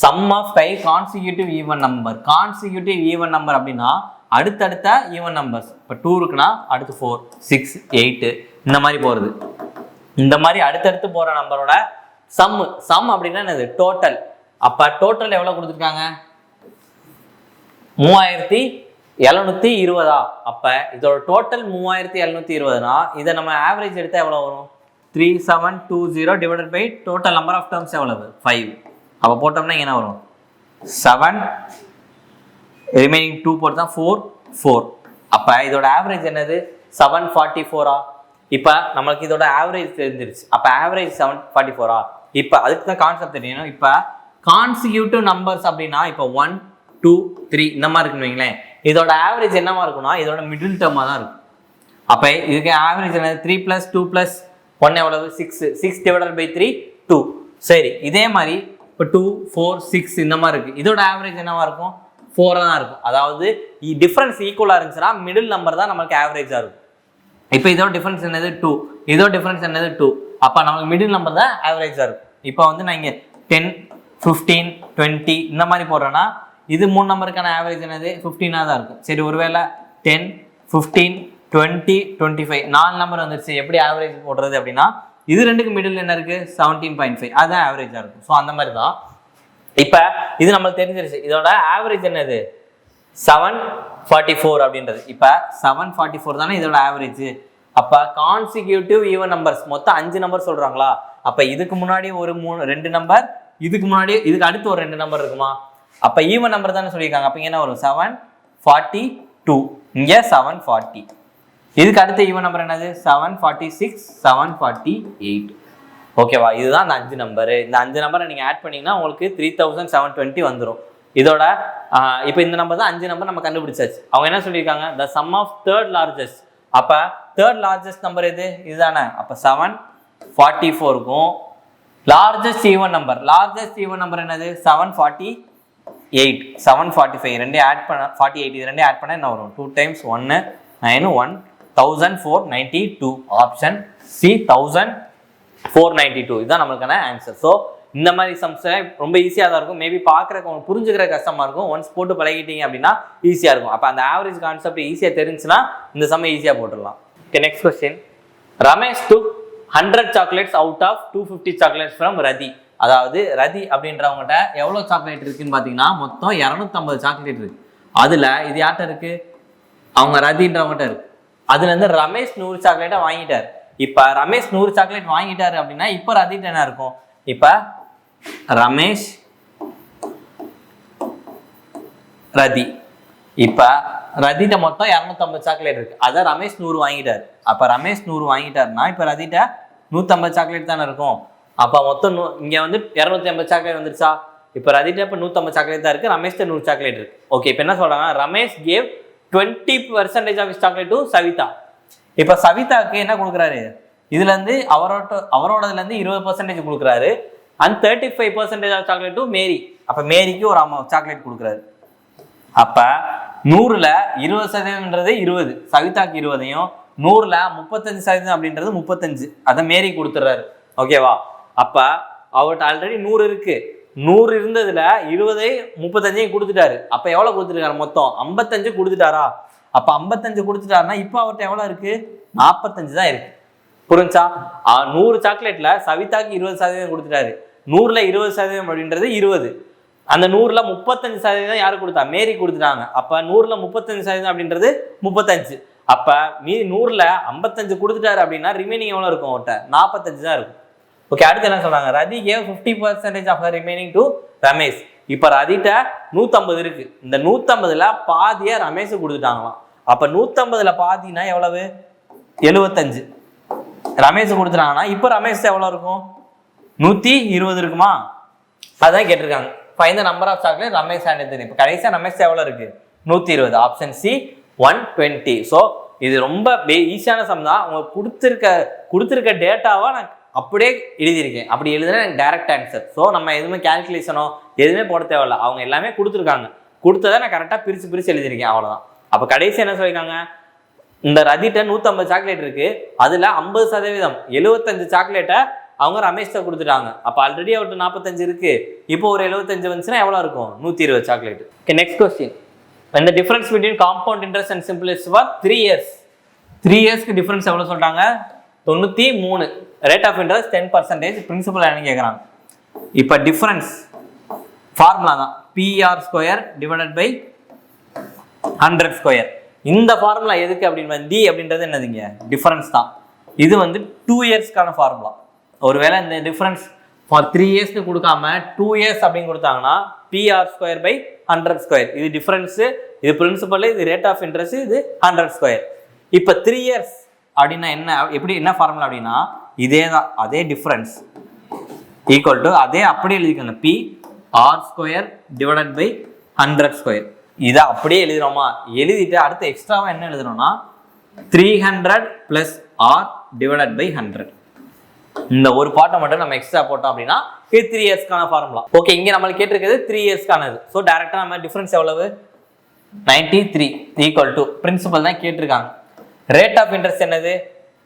sum of 5 consecutive even number. Consecutive even number அப்படின்னா அடுத்தடுத்த ஈவன் நம்பர்ஸ். இப்போ 2 இருக்குன்னா அடுத்து 4, 6, 8 இந்த மாதிரி போகிறது. இந்த மாதிரி அடுத்தடுத்து போகிற நம்பரோட சம் அப்படின்னா என்னது? டோட்டல். அப்போ டோட்டல் எவ்வளோ கொடுத்துருக்காங்க? 3720. அப்போ இதோட டோட்டல் 3720னா இதை நம்ம ஆவரேஜ் எடுத்தால் எவ்வளோ வரும்? 3720 divided by total number of terms எவ்வளவு? 5. அப்போ போட்டோம்னா என்ன வரும்? 7 ரிமைனிங் 2 போட்டு தான் 4. அப்போ இதோட ஆவரேஜ் என்னது? 744. இப்போ நம்மளுக்கு இதோட ஆவரேஜ் தெரிஞ்சிருச்சு. அப்போ ஆவரேஜ் 744. இப்போ அதுக்கு தான் கான்செப்ட் தெரியணும். இப்போ கான்சிக்யூட்டிவ் நம்பர்ஸ் அப்படின்னா இப்போ 1, 2, 3 இந்த மாதிரி இருக்குன்னு வைங்களேன். இதோட ஆவரேஜ் என்னவா இருக்கும்னா இதோட மிடில் டேர்மாக தான் இருக்கும். அப்போ இதுக்கு ஆவரேஜ் என்னது? 3 + 2 + 1 எவ்வளவு? 6 டிவைடட் பை 3 2. சரி, இதே மாதிரி இப்போ 2, 4, 6 இந்த மாதிரி இருக்குது. இதோட ஆவரேஜ் என்னவா இருக்கும்? 4 தான் இருக்கும். அதாவது டிஃப்ரென்ஸ் ஈக்குவலாக இருந்துச்சுன்னா மிடில் நம்பர் தான் நம்மளுக்கு ஆவரேஜாக இருக்கும். இப்போ இதோட டிஃப்ரென்ஸ் என்னது? 2. இதோட டிஃப்ரென்ஸ் என்னது? 2. அப்போ நமக்கு மிடில் நம்பர் தான் ஆவரேஜாக இருக்கும். இப்போ வந்து நான் இங்கே 10, 15, 20 இந்த மாதிரி போடுறேன்னா இது 3 நம்பருக்கான ஆவரேஜ் என்னது? 15 தான் இருக்கும். சரி, ஒருவேளை 10, 15, 20, 25 4 நம்பர் வந்துருச்சு. எப்படி ஆவரேஜ் போடுறது அப்படின்னா இது ரெண்டுக்கு மிடில் என்ன இருக்குது? 17.5. அதுதான் ஆவரேஜாக இருக்கும். ஸோ அந்த மாதிரி தான் இப்போ இது நம்மளுக்கு தெரிஞ்சிருச்சு. இதோட ஆவரேஜ் என்னது? 744 அப்படின்றது. இப்போ 744 தானே இதோட ஆவரேஜ். அப்போ கான்சிக்யூட்டிவ் ஈவன் நம்பர்ஸ் மொத்தம் 5 நம்பர் சொல்கிறாங்களா? அப்போ இதுக்கு முன்னாடி ஒரு 2 நம்பர், இதுக்கு முன்னாடி இதுக்கு அடுத்து ஒரு 2 நம்பர் இருக்குமா? அப்போ ஈவன் நம்பர் தானே சொல்லியிருக்காங்க. அப்போ என்ன வரும்? 742. இங்கே 740. இதுக்கு அடுத்த ஈவன் நம்பர் என்னது? 746, 748. ஓகேவா? இதுதான் அந்த 5 நம்பரு. இந்த 5 நம்பரை நீங்கள் ஆட் பண்ணிங்கன்னா உங்களுக்கு 3720 வந்துடும். இதோட இப்போ இந்த நம்பர் தான் 5 நம்பர் நம்ம கண்டுபிடிச்சாச்சு. அவங்க என்ன சொல்லியிருக்காங்க? The sum of third largest. அப்போ தேர்ட் லார்ஜஸ்ட் நம்பர் எது? இதுதானே. அப்போ 744க்கும் லார்ஜஸ்ட் ஈவன் நம்பர் என்னது? 748, 745 ரெண்டையும் ஆட் பண்ண 48 இது ரெண்டையும் ஆட் பண்ண என்ன வரும்? 2 × 1 9 1 1492. Option C 1492. இதுதான் நம்மளுக்கான ஆன்சர். ஸோ இந்த மாதிரி சம்ஸ் ரொம்ப ஈஸியாக தான் இருக்கும். மேபி பார்க்குறக்கு புரிஞ்சுக்கிற கஷ்டமாக இருக்கும். ஒன்ஸ் போட்டு பழகிட்டீங்க அப்படின்னா ஈஸியாக இருக்கும். அப்போ அந்த ஆவரேஜ் கான்செப்ட் ஈஸியாக தெரிஞ்சுன்னா இந்த சம்மை ஈஸியாக போட்டுடலாம். Okay, next question. Ramesh took 100 chocolates out of 250 chocolates from ரதி. அதாவது ரதி அப்படின்றவங்ககிட்ட எவ்வளோ சாக்லேட் இருக்குன்னு பார்த்தீங்கன்னா மொத்தம் 250 சாக்லேட் இருக்கு. அதில் இது யார்கிட்ட இருக்கு? அவங்க ரதின்றவங்ககிட்ட இருக்கு. அதுலேருந்து ரமேஷ் 100 சாக்லேட்டை வாங்கிட்டார். இப்போ ரமேஷ் 100 சாக்லேட் வாங்கிட்டாரு அப்படின்னா இப்போ ரதிட்ட என்ன இருக்கும்? இப்போ ரமேஷ் ரதி. இப்போ ரதிட்ட மொத்தம் 250 சாக்லேட் இருக்கு. அதை ரமேஷ் 100 வாங்கிட்டார். அப்போ ரமேஷ் 100 வாங்கிட்டாருன்னா இப்போ ரதிட்ட 150 சாக்லேட் தானே இருக்கும். அப்போ மொத்தம் இங்கே வந்து 250 சாக்லேட் வந்துருச்சா? இப்போ ரதிட்ட இப்போ 150 சாக்லேட் தான் இருக்கு. ரமேஷ்ட 100 சாக்லேட் இருக்கு. ஓகே, இப்போ என்ன சொல்றாங்க? Ramesh gave 20% of chocolate to Savita. இப்போ சவிதாக்கு என்ன கொடுக்குறாரு? இதுல இருந்து அவரோடதுல இருந்து 20% கொடுக்குறாரு. And 35% of chocolate to Mary. அப்ப மேரிக்கு ஒரு சாக்லேட் கொடுக்குறாரு. அப்ப 100ல் 20%ன்றது 20, சவிதாக்கு 20யும் 100ல் 35% அப்படின்றது 35 அதை மேரி கொடுத்துட்றாரு. ஓகேவா? அப்ப அவர்கிட்ட ஆல்ரெடி 100 இருக்கு. 100 இருந்ததுல 20 35 கொடுத்துட்டாரு. அப்ப எவ்வளவு கொடுத்துருக்காரு? மொத்தம் 55 கொடுத்துட்டாரா? அப்ப 55 கொடுத்துட்டாருன்னா இப்ப அவர்கிட்ட எவ்வளவு இருக்கு? 45 தான் இருக்கு. புரிஞ்சா? 100 சாக்லேட்ல சவிதாக்கு 20% கொடுத்துட்டாரு. 100ல் 20% அப்படின்றது 20. அந்த 100ல் 35% யாரு கொடுத்தா? மேரி கொடுத்துட்டாங்க. அப்ப 100ல் 35% அப்படின்றது 35. அப்ப மீதி 100ல் 55 கொடுத்துட்டாரு அப்படின்னா ரிமைனிங் எவ்வளவு இருக்கும்? அவர்கிட்ட 45 தான் இருக்கும். ஓகே, அடுத்து என்ன சொல்றாங்க? Rathi gave 50% of remaining to Ramesh. இப்ப ரதிட்ட 150 இருக்கு. இந்த 150ல் பாதியை ரமேஷ் கொடுத்துட்டாங்களாம். அப்ப 150ல் பாதினா எவ்வளவு? 75 ரமேஷ் கொடுத்துட்டாங்கன்னா இப்ப ரமேஷ் எவ்வளவு இருக்கும்? 120 இருக்குமா? அதான் கேட்டிருக்காங்க. Find the number of chocolate Ramesh hand in. இப்போ கடைசியா ரமேஷ் எவ்வளவு இருக்கு? 120. Option C 120. ஸோ இது ரொம்ப ஈஸியான சம் தான். உங்களுக்கு கொடுத்துருக்க டேட்டாவை நான் அப்படியே எழுதியிருக்கேன். அப்படி எழுதுனா எனக்கு டைரக்ட் ஆன்சர். ஸோ நம்ம எதுவுமே கேல்குலேஷனோ எதுவுமே போட தேவையில்ல. அவங்க எல்லாமே கொடுத்துருக்காங்க. கொடுத்ததை நான் கரெக்டாக பிரித்து எழுதியிருக்கேன். அவ்வளோதான். அப்போ கடைசி என்ன சொல்லியிருக்காங்க? இந்த ரதிட்ட 150 சாக்லேட் இருக்கு. அதில் 50% 75 சாக்லேட்டை அவங்க ரமேஷ்ட கொடுத்துட்டாங்க. அப்போ ஆல்ரெடி அவர்கிட்ட 45 இருக்கு, இப்போ ஒரு 75 வந்துச்சுன்னா எவ்வளோ இருக்கும்? 120 chocolate. Okay, next question. when the difference between compound interest and simple interest for 3 years, 3 இயர்ஸ்க்கு டிஃபரன்ஸ் எவ்வளோ சொல்றாங்க? 93. ரேட் ஆஃப் இன்ட்ரெஸ்ட் 10%, பிரின்சிபல் என்ன கேட்குறாங்க? இப்போ டிஃபரன்ஸ் ஃபார்முலா தான் PR square divided by 100 square. இந்த ஃபார்முலா எதுக்கு அப்படின்னு D அப்படின்றது என்னதுங்க? டிஃபரன்ஸ் தான். இது வந்து 2 இயர்ஸ்க்கான ஃபார்முலா. ஒருவேளை இந்த டிஃபரன்ஸ் ஃபார் 3 இயர்ஸ்க்கு கொடுக்காம 2 இயர்ஸ் அப்படின்னு கொடுத்தாங்கன்னா PR ஸ்கொயர் பை 100 ஸ்கொயர். இது டிஃபரன்ஸு, இது பிரின்சிபல், இது ரேட் ஆஃப் இன்ட்ரெஸ்ட், இது 100 ஸ்கொயர். இப்போ 3 இயர்ஸ் அப்படின்னா என்ன, எப்படி என்ன ஃபார்முலா அப்படின்னா இதே தான், அதே டிஃபரன்ஸ் ஈக்குவல் டு அதே அப்படியே எழுதிக்கணும் PR square divided by 100 square. இதை அப்படியே எழுதுறோமா? எழுதிட்டு அடுத்து எக்ஸ்ட்ராவா என்ன எழுதுறோம்னா 300 பிளஸ் R டிவைடட் பை 100. இந்த ஒரு பார்ட்டை மட்டும் நம்ம எக்ஸ்ட்ரா போட்டோம் அப்படின்னா இது 3 இயர்ஸ்க்கான ஃபார்முலா. ஓகே, இங்க நம்மளுக்கு கேட்டிருக்கிறது 3 இயர்ஸ்க்கானது. ஸோ டைரக்டா நம்ம டிஃபரன்ஸ் எவ்வளவு? 93 ஈக்குவல் டு பிரின்சிபல் தான் கேட்டிருக்காங்க. ரேட் ஆஃப் இன்ட்ரெஸ்ட் என்னது?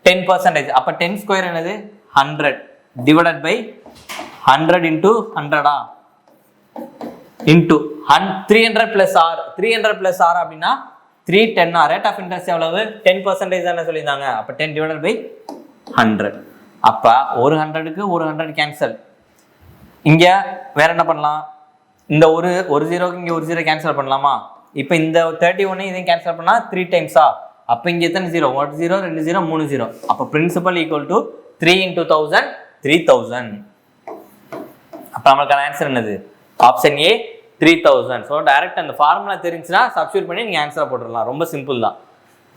10%. அப்போ 10 ஸ்கொயர் என்னது? 100 divided by 100 into 100 into 300 plus R. 300 plus R அப்படின்னா 310. ரேட் ஆஃப் இன்ட்ரெஸ்ட் எவ்வளவு? 10% தானே சொல்லியிருந்தாங்க. அப்போ 10 டிவைடட் பை 100. அப்போ ஒரு 100க்கு ஒரு 100 கேன்சல். இங்க வேற என்ன பண்ணலாம்? இந்த ஒரு ஜீரோக்கு இங்க ஒரு ஜீரோ கேன்சல் பண்ணலாமா? இப்போ இந்த 31 இதையும் கேன்சல் பண்ணா 3 டைம்ஸா? அப்போ இங்க எத்தனை ஜீரோ? 1 0 2 0 3 0. அப்போ பிரின்சிபல் ஈக்குவல் டு 3 into 1000 3000. அப்போ நம்மளுக்கான ஆன்சர் என்னது? Option A 3000. ஸோ டைரக்ட் அந்த ஃபார்முலா தெரிஞ்சுன்னா சப்ஸ்டியூட் பண்ணி நீங்கள் ஆன்சரை போட்டுடலாம். ரொம்ப சிம்பிள் தான்.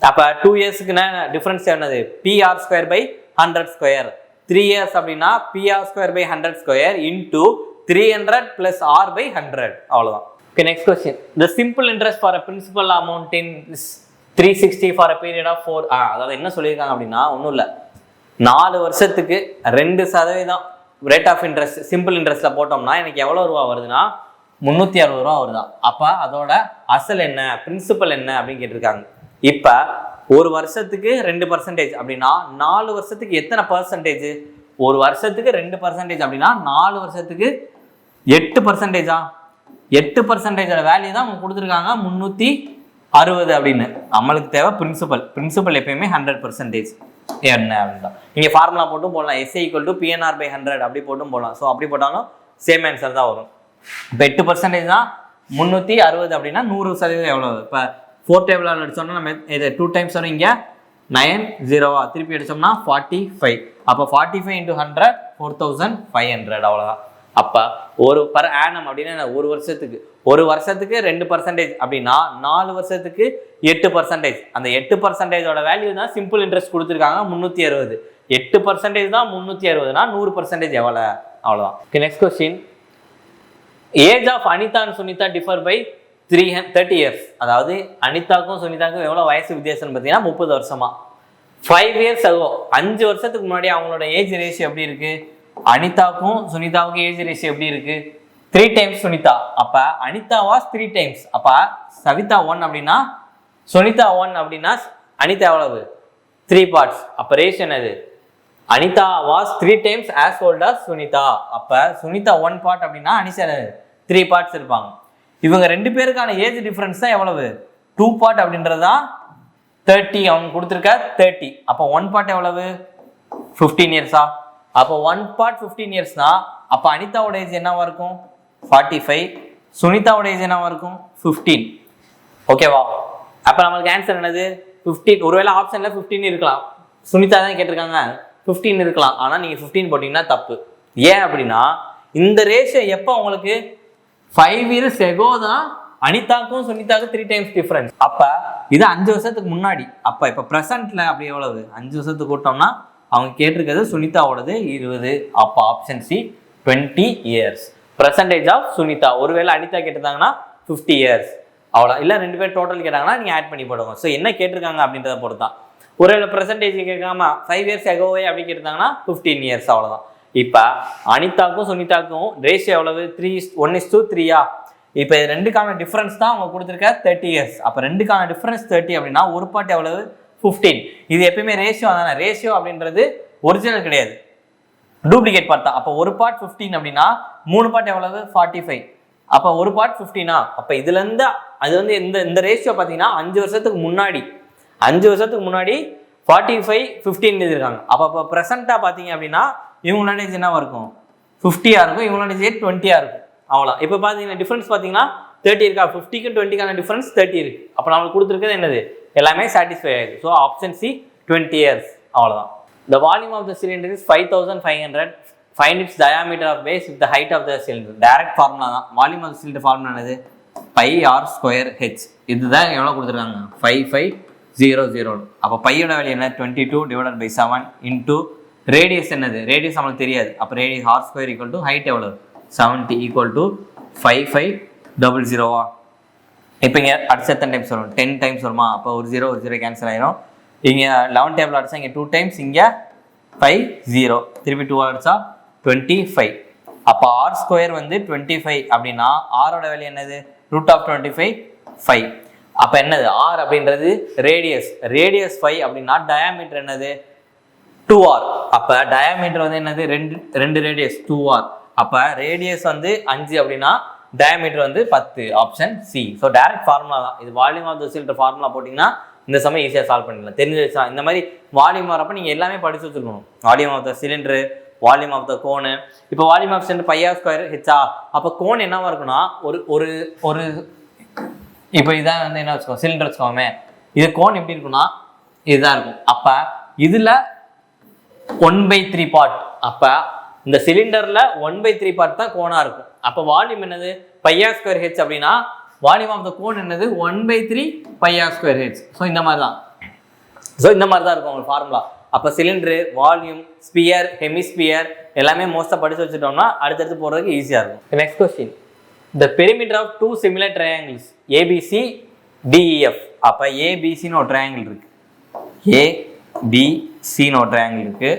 அப்போ 2 இயர்ஸ்க்கு டிஃபரன்ஸ் என்னது? PR square by 100 square. 3 years அப்படின்னா PR square by 100 square into 300 plus R by 100. அவ்வளோதான். Okay, next question. The simple interest for a principal amount in 360 for a period of 4. அதாவது என்ன சொல்லியிருக்காங்க அப்படின்னா ஒன்றும் இல்லை, 4 வருஷத்துக்கு 2% ரேட் ஆஃப் இன்ட்ரெஸ்ட் சிம்பிள் இன்ட்ரெஸ்ட்டில் போட்டோம்னா எனக்கு எவ்வளோ ரூபா வருதுன்னா 360 ரூபா வருதான். அப்போ அதோட அசல் என்ன, பிரின்சிபல் என்ன அப்படின்னு கேட்டிருக்காங்க. இப்போ ஒரு வருஷத்துக்கு 2% அப்படின்னா 4 வருஷத்துக்கு எத்தனை பர்சன்டேஜ்? ஒரு வருஷத்துக்கு 2% அப்படின்னா 4 வருஷத்துக்கு 8%. 8% வேல்யூ தான் அவங்க கொடுத்துருக்காங்க 360 அப்படின்னு. நம்மளுக்கு தேவை பிரின்சிபல். பிரின்சிபல் எப்பயுமே 100% என்ன அப்படின்னா நீங்கள் ஃபார்முலா போட்டும் போடலாம். SA equal to PNR by 100 அப்படி போட்டும் போடலாம். ஸோ அப்படி போட்டாலும் சேம் ஆன்சர் தான் வரும். இப்போ 8% தான் 360 அப்படின்னா 100% எவ்வளோ? இப்போ 4 டேபிள் அடிச்சோம்னா நம்ம இது 2 டைம்ஸ் வரும். இங்கே 9 0 திருப்பி அடிச்சோம்னா 45. அப்போ 45 into 100 4500. அவ்வளோதான். அப்போ ஒரு பர் ஆனம் அப்படின்னா ஒரு வருஷத்துக்கு 2% அப்படின்னா 4 வருஷத்துக்கு 8%. அந்த 8%ஓட வேல்யூ தான் சிம்பிள் இன்ட்ரெஸ்ட் கொடுத்துருக்காங்க 360. 8% தான் 360னா 100% எவ்வளோ? அவ்வளோதான். Okay, next question. Age of Anitha and Sunitha differ by 30 years. அதாவது அனிதாக்கும் சுனிதாக்கும் எவ்வளோ வயசு வித்தியாசம்னு பார்த்தீங்கன்னா 30 வருஷமா. 5 இயர்ஸ் ஆகும். 5 வருஷத்துக்கு முன்னாடி அவங்களோட ஏஜ் ரேஷியோ எப்படி இருக்கு? அனிதாக்கும் சுனிதாவுக்கும் ஏஜ் ரேஷியோ எப்படி இருக்கு? 3 டைம்ஸ் சுனிதா. அப்ப அனிதா வாஸ் 3 டைம்ஸ். அப்ப சவிதா 1 அப்படின்னா சுனிதா 1 அப்படின்னா அனிதா எவ்வளவு? 3 பார்ட்ஸ். அப்ப ரேஷியோ என்னது? Anitha was 3 times as old as Sunitha. அப்ப சுனிதா 1 பார்ட் அப்படின்னா அனிதா 3 பார்ட்ஸ் இருப்பாங்க. இவங்க 2 பேருக்கான ஏஜ் டிஃபரன்ஸ் தான் எவ்வளவு? 2 பார்ட் அப்படின்றதா 30. அவங்க கொடுத்துருக்க 30. அப்போ 1 பார்ட் எவ்வளவு? 15 இயர்ஸா? அப்போ 1 பார்ட் 15 இயர்ஸ்னா அப்போ அனிதாவோட ஏஜ் என்னவா இருக்கும்? 45. சுனிதாவோட ஏஜ் என்னவா இருக்கும்? 15. ஓகேவா? அப்போ நம்மளுக்கு ஆன்சர் என்னது? 15. ஒருவேளை ஆப்ஷன்ல 15 இருக்கலாம். சுனிதா தான் கேட்டிருக்காங்க, 15 இருக்கலாம். ஆனால் நீங்கள் 15 போட்டிங்கன்னா தப்பு. ஏன் அப்படின்னா இந்த ரேஷியோ எப்போ உங்களுக்கு 5 இயர்ஸ் எகோ தான் அனிதாக்கும் சுனிதாக்கும் 3 டைம்ஸ் டிஃபரன்ஸ். அப்போ இது 5 வருஷத்துக்கு முன்னாடி. அப்போ இப்போ ப்ரெசென்ட்ல அப்படி எவ்வளவு? 5 வருஷத்துக்கு கூட்டோம்னா அவங்க கேட்டிருக்கிறது சுனிதாவோடது 20. அப்போ option C 20 years. Percentage of Sunitha. ஒருவேளை அனிதா கேட்டிருந்தாங்கன்னா 50 இயர்ஸ். அவ்வளோ. இல்லை 2 பேர் டோட்டல் கேட்டாங்கன்னா நீங்கள் ஆட் பண்ணி போடுங்க. ஸோ என்ன கேட்டிருக்காங்க அப்படின்றத பொறுத்து தான். ஒருவேளை பர்சன்டேஜ் கேட்காம 5 இயர்ஸ் எகோவே அப்படி கேட்டிருந்தாங்கன்னா 15 இயர்ஸ். அவ்வளோதான். இப்போ அனிதாக்கும் சுனிதாக்கும் ரேஷியோ எவ்வளவு? 1:3. இப்போ இது 2க்கான டிஃபரன்ஸ் தான் அவங்க கொடுத்துருக்க 30 இயர்ஸ். அப்போ 2க்கான டிஃபரன்ஸ் 30 அப்படின்னா ஒரு பார்ட் எவ்வளவு? 15. இது எப்பயுமே ரேஷியோ தானே. ரேஷியோ அப்படின்றது ஒரிஜினல் கிடையாது. டூப்ளிகேட் பார்ட் தான். அப்போ ஒரு பார்ட் 15 அப்படின்னா 3 பார்ட் எவ்வளவு 45. அப்போ ஒரு பார்ட் 15. அப்போ இதுலேருந்து அது வந்து இந்த ரேஷியோ பார்த்தீங்கன்னா 5 வருஷத்துக்கு முன்னாடி 45 15 எழுதிருக்காங்க. அப்போ ப்ரெசென்ட்டாக பார்த்தீங்க அப்படின்னா இவங்களோட ஏஜ் என்னவா இருக்கும் 50 இருக்கும், இவங்களோட ஏஜ் 20 இருக்கும். அவ்வளோ. இப்போ பார்த்தீங்கன்னா டிஃபரன்ஸ் பார்த்தீங்கன்னா 30 இருக்கா, 50க்கும் 20க்கான டிஃபரன்ஸ் 30 இருக்கு. அப்போ நம்மளுக்கு கொடுத்துருக்கிறது என்னது எல்லாமே சாட்டிஸ்ஃபை ஆயிருக்கு. So option C 20 years. அவ்வளோதான். The volume of the cylinder is 5500. Find its diameter of base with the height of the cylinder. Direct formula தான். Volume of the cylinder formula என்னது pi r square h. இதுதான் எவ்வளோ கொடுத்துருக்காங்க 5500. அப்போ பையோட value என்ன 22 divided by 7 into radius என்னது radius நம்மளுக்கு தெரியாது. அப்போ radius r square equal to height எவ்வளோ 70 equal to 5500. இப்போ இங்கே அடுத்த எத்தனை டைம்ஸ் வரும் 10 டைம்ஸ் வருமா. அப்போ ஒரு 0 கேன்சல் ஆயிரும். இங்கே 11 டேபிள் அடிச்சா இங்கே 2 டைம்ஸ், இங்கே 50 திருப்பி 2 அடிச்சா 25. அப்போ ஆர் ஸ்கொயர் வந்து 25 அப்படின்னா ஆரோட வேல்யூ என்னது √25 5. அப்போ என்னது ஆர் அப்படின்றது ரேடியஸ் 5 அப்படின்னா டயாமீட்டர் என்னது 2r. அப்போ டயாமீட்டர் வந்து என்னது ரெண்டு ரேடியஸ் 2r. அப்போ ரேடியஸ் வந்து 5 அப்படின்னா டயாமீட்டர் வந்து 10. Option C. So direct formula தான் இது. Volume of the cylinder formula போட்டிங்கன்னா இந்த சமயம் ஈஸியாக சால்வ் பண்ணிடலாம். தெரிஞ்சு வச்சா இந்த மாதிரி வால்யூம் வரப்போ நீங்கள் எல்லாமே படிச்சு வச்சுருக்கணும். Volume of the cylinder, volume of the cone. இப்போ volume of cylinder πr square ஹெச்சா. அப்போ கோன் என்னவா இருக்குன்னா ஒரு இப்போ இதான் வந்து என்ன வச்சுக்கோங்க சிலிண்டர் வச்சுக்கோமே, இது கோன் எப்படி இருக்குன்னா இதுதான் இருக்கும். அப்போ இதில் 1/3 பார்ட். அப்போ இந்த சிலிண்டரில் 1/3 பார்ட் தான் கோனாக இருக்கும். அப்போ வால்யூம் என்னது πr ஸ்கொயர் ஹெச் அப்படின்னா வால்யூம் ஆஃப் த கோன் என்னது 1/3 πr ஸ்கொயர் ஹெச். ஸோ இந்த மாதிரி தான் இருக்கும் உங்களுக்கு ஃபார்முலா. அப்போ சிலிண்டரு, வால்யூம், ஸ்பியர், ஹெமிஸ்பியர் எல்லாமே மோஸ்ட்டாக படித்து வச்சுட்டோம்னா அடுத்தடுத்து போகிறதுக்கு ஈஸியாக இருக்கும். Next question, the perimeter of 2 similar triangles ABC DEF. அப்போ ஏபிசின்னு ஒரு ட்ரையாங்கிள் இருக்கு, ஏபிசின்னு ஒரு ட்ரையாங்கிள் இருக்கு,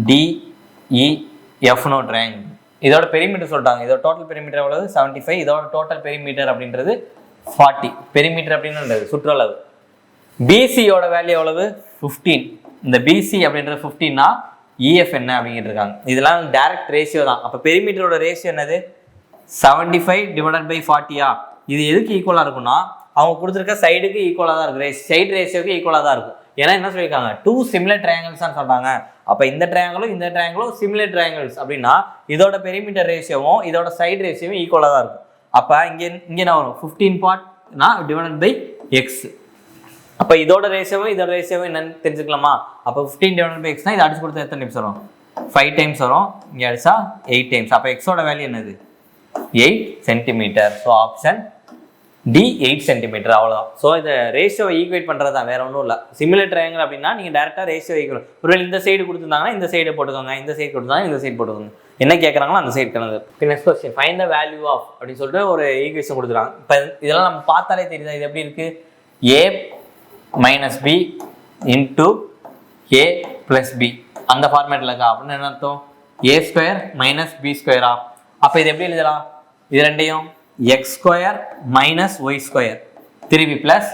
டிஇஎஃப்னு ஒரு ட்ரையாங்கிள். இதோட பெரிமீட்டர் சொல்லிட்டாங்க. இதோட டோட்டல் பெரிமீட்டர் எவ்வளவு 75. இதோட டோட்டல் பெரிமீட்டர் அப்படின்றது 40. பெரிமீட்டர் அப்படின்றது சுற்றளவு. பிசியோட வேல்யூ எவ்வளவு 15. இந்த பிசி அப்படின்றது 15னா இஎஃப் என்ன அப்படிங்கிட்டு இருக்காங்க. இதெல்லாம் டைரக்ட் ரேஷியோ தான். அப்போ பெரிமீட்டரோட ரேஷியோ என்னது 75 டிவைடட் பை 40. இது எதுக்கு ஈக்குவலாக இருக்கும்னா அவங்க கொடுத்துருக்க சைடுக்கு ஈக்குவலாக தான் இருக்கும், சைடு ரேஷியோக்கு ஈக்குவலாக தான் இருக்கும். ஏன்னா என்ன சொல்லியிருக்காங்க 2 சிமிலர் ட்ரையாங்கிள்ஸ் சொல்றாங்க. அப்போ இந்த ட்ரையாங்கிளும் சிமிலர் ட்ரையாங்கிள்ஸ் அப்படின்னா இதோட பெரிமீட்டர் ரேஷியோவும் இதோட சைடு ரேஷியோவும் ஈக்குவலாக தான் இருக்கும். அப்போ இங்கே என்ன வரும் 15 பார்ட்னா டிவைடட் பை எக்ஸ். அப்போ இதோட ரேஷியோவும் என்னன்னு தெரிஞ்சுக்கலாமா. அப்போ 15 டிவைடட் பை எக்ஸ்னா இது அடிச்சு கொடுத்தா எத்தனை டைம்ஸ் வரும் 5 டைம்ஸ் வரும். இங்கே அடிச்சா 8 டைம்ஸ். அப்போ எக்ஸோட வேல்யூ என்னது 8 centimetre. So option D 8 centimetre. அவ்வளோதான். ஸோ இதை ரேஷியோ ஈக்குவேட் பண்ணுறது தான், வேற ஒன்றும் இல்லை. சிமிலர் ட்ரையாங்கிள் அப்படின்னா நீங்கள் டேரெக்டாக ரேஷியோ ஈக்குவல். ஒருவேளை இந்த சைடு கொடுத்துருந்தாங்கன்னா இந்த சைடு போட்டுக்கோங்க, இந்த சைடு கொடுத்தாங்க இந்த சைடு போட்டுக்கோங்க, என்ன கேட்குறாங்களோ அந்த சைடு கணக்கு. Next question, find the value of அப்படின்னு சொல்லிட்டு ஒரு ஈக்குவேஷன் கொடுத்துருக்காங்க. இப்போ இதெல்லாம் நம்ம பார்த்தாலே தெரியுதா இது எப்படி இருக்குது a minus B into A plus B அந்த ஃபார்மேட்டில் இருக்கா. அப்படின்னு என்ன அர்த்தம் ஏ ஸ்கொயர் மைனஸ் பி ஸ்கொயரா. அப்போ இது எப்படி எழுதலாம் இது ரெண்டையும் x square minus Y square திருப்பி plus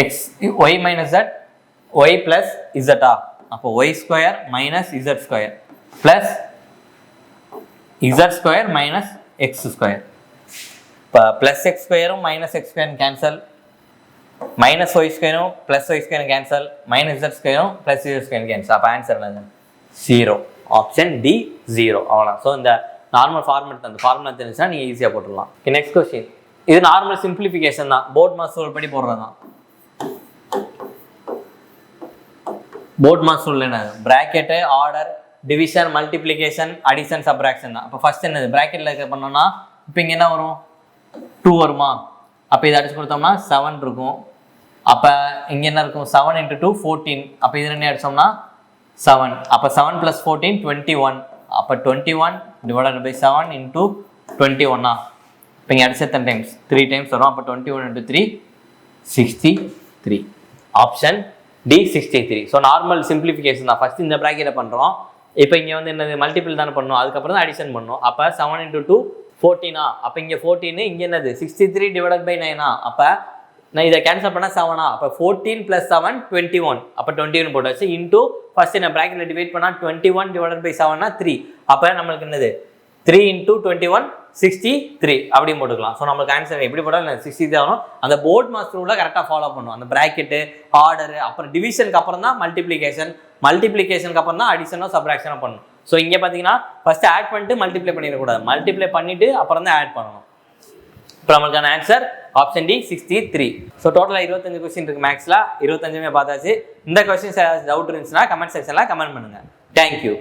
X Y minus z Y plus இசட்டா. அப்போ Y square minus Z square plus Z square minus X square. இப்போ பிளஸ் எக்ஸ் ஸ்கொயரும் மைனஸ் எக்ஸ் ஸ்கொயரும் கேன்சல், மைனஸ் ஒய் ஸ்கொயரும் பிளஸ் ஒய் ஸ்கொயரும் cancel, minus Z ஸ்கொயரும் plus z ஸ்கொயரும் cancel. அப்போ answer என்னது 0. Option D 0. அவ்வளோதான். ஸோ இந்த நார்மல் ஃபார்மேட் அந்த ஃபார்முலா தெரிஞ்சுன்னா நீங்கள் ஈஸியாக போட்டுடலாம். நெக்ஸ்ட் கொஸ்டின், இது நார்மல் சிம்பிளிஃபிகேஷன் தான், போர்ட் மாஸ் ரூல் படி போடுறது தான். போர்ட் மாஸ் ரூல் என்னது bracket, order, division, multiplication, addition, subtraction தான். அப்போ ஃபர்ஸ்ட் என்னது பிராக்கெட்டில் இருக்க பண்ணோம்னா இப்போ இங்கே என்ன வரும் 2 வருமா. அப்போ இதை அடிச்சு கொடுத்தோம்னா 7 இருக்கும். அப்போ இங்கே என்ன இருக்கும் 7 × 2 14. அப்போ இது ரெண்டு அடிச்சோம்னா 7. அப்போ 7 + 14 21. அப்போ 21 டிவைடட் பை 7 இன்ட்டு 21. இப்போ இங்கே அடிச்ச எத்தனை டைம்ஸ் 3 டைம்ஸ் வரும். அப்போ 21 × 3 63. Option D 63. So normal simplification தான். ஃபர்ஸ்ட் இந்த ப்ராக்கெட்டை பண்ணுறோம். இப்போ இங்கே வந்து என்னது மல்டிபிள் தானே பண்ணணும், அதுக்கப்புறம் தான் அடிஷன் பண்ணணும். அப்போ 7 × 2 14. அப்போ இங்கே 14, இங்கே என்னது 63 டிவைடட் பை 9. அப்போ நான் இதை கேன்சல் பண்ணால் 7 அப்போ 14 + 7 21 அப்போ 21 போட்டாச்சு இன்டூ ஃபர்ஸ்ட் நான் ப்ராக்கெட்டில் டிவைட் பண்ணால் 21 / 7 3 அப்போ நம்மளுக்கு என்னது 3 × 21 63 அப்படின்னு போட்டுக்கலாம். ஸோ நம்மளுக்கு ஆன்சர் எப்படி போட்டாலும் 60 தான் வரும். அந்த போர்ட் மாஸ்டர் ரூலை கரெக்டாக ஃபாலோ பண்ணும். அந்த ப்ராக்கெட்டு ஆர்டரு அப்புறம் டிவிஷனுக்கு அப்புறம் தான் மல்டிப்ளிகேஷனுக்கு அப்புறம் தான் அடிஷனோ சப்ராக்ஷனோ பண்ணணும். ஸோ இங்கே பார்த்தீங்கன்னா ஃபர்ஸ்ட் ஆட் பண்ணிட்டு மல்டிப்ளை பண்ணிடக்கூடாது, மல்டிப்ளை பண்ணிட்டு அப்புறம் தான் ஆட் பண்ணணும். இப்போ நம்மளுக்கான ஆன்சர் ஆப்ஷன் டி 63. ஸோ டோட்டலாக 25 கொஸ்டின் இருக்குது மேக்ஸில், 25மே பார்த்தாச்சு. இந்த கொஸ்டின்ஸ் ஏதாவது டவுட் இருந்துச்சுன்னா கமெண்ட் செக்ஷனில் கமெண்ட் பண்ணுங்கள். தேங்க்யூ.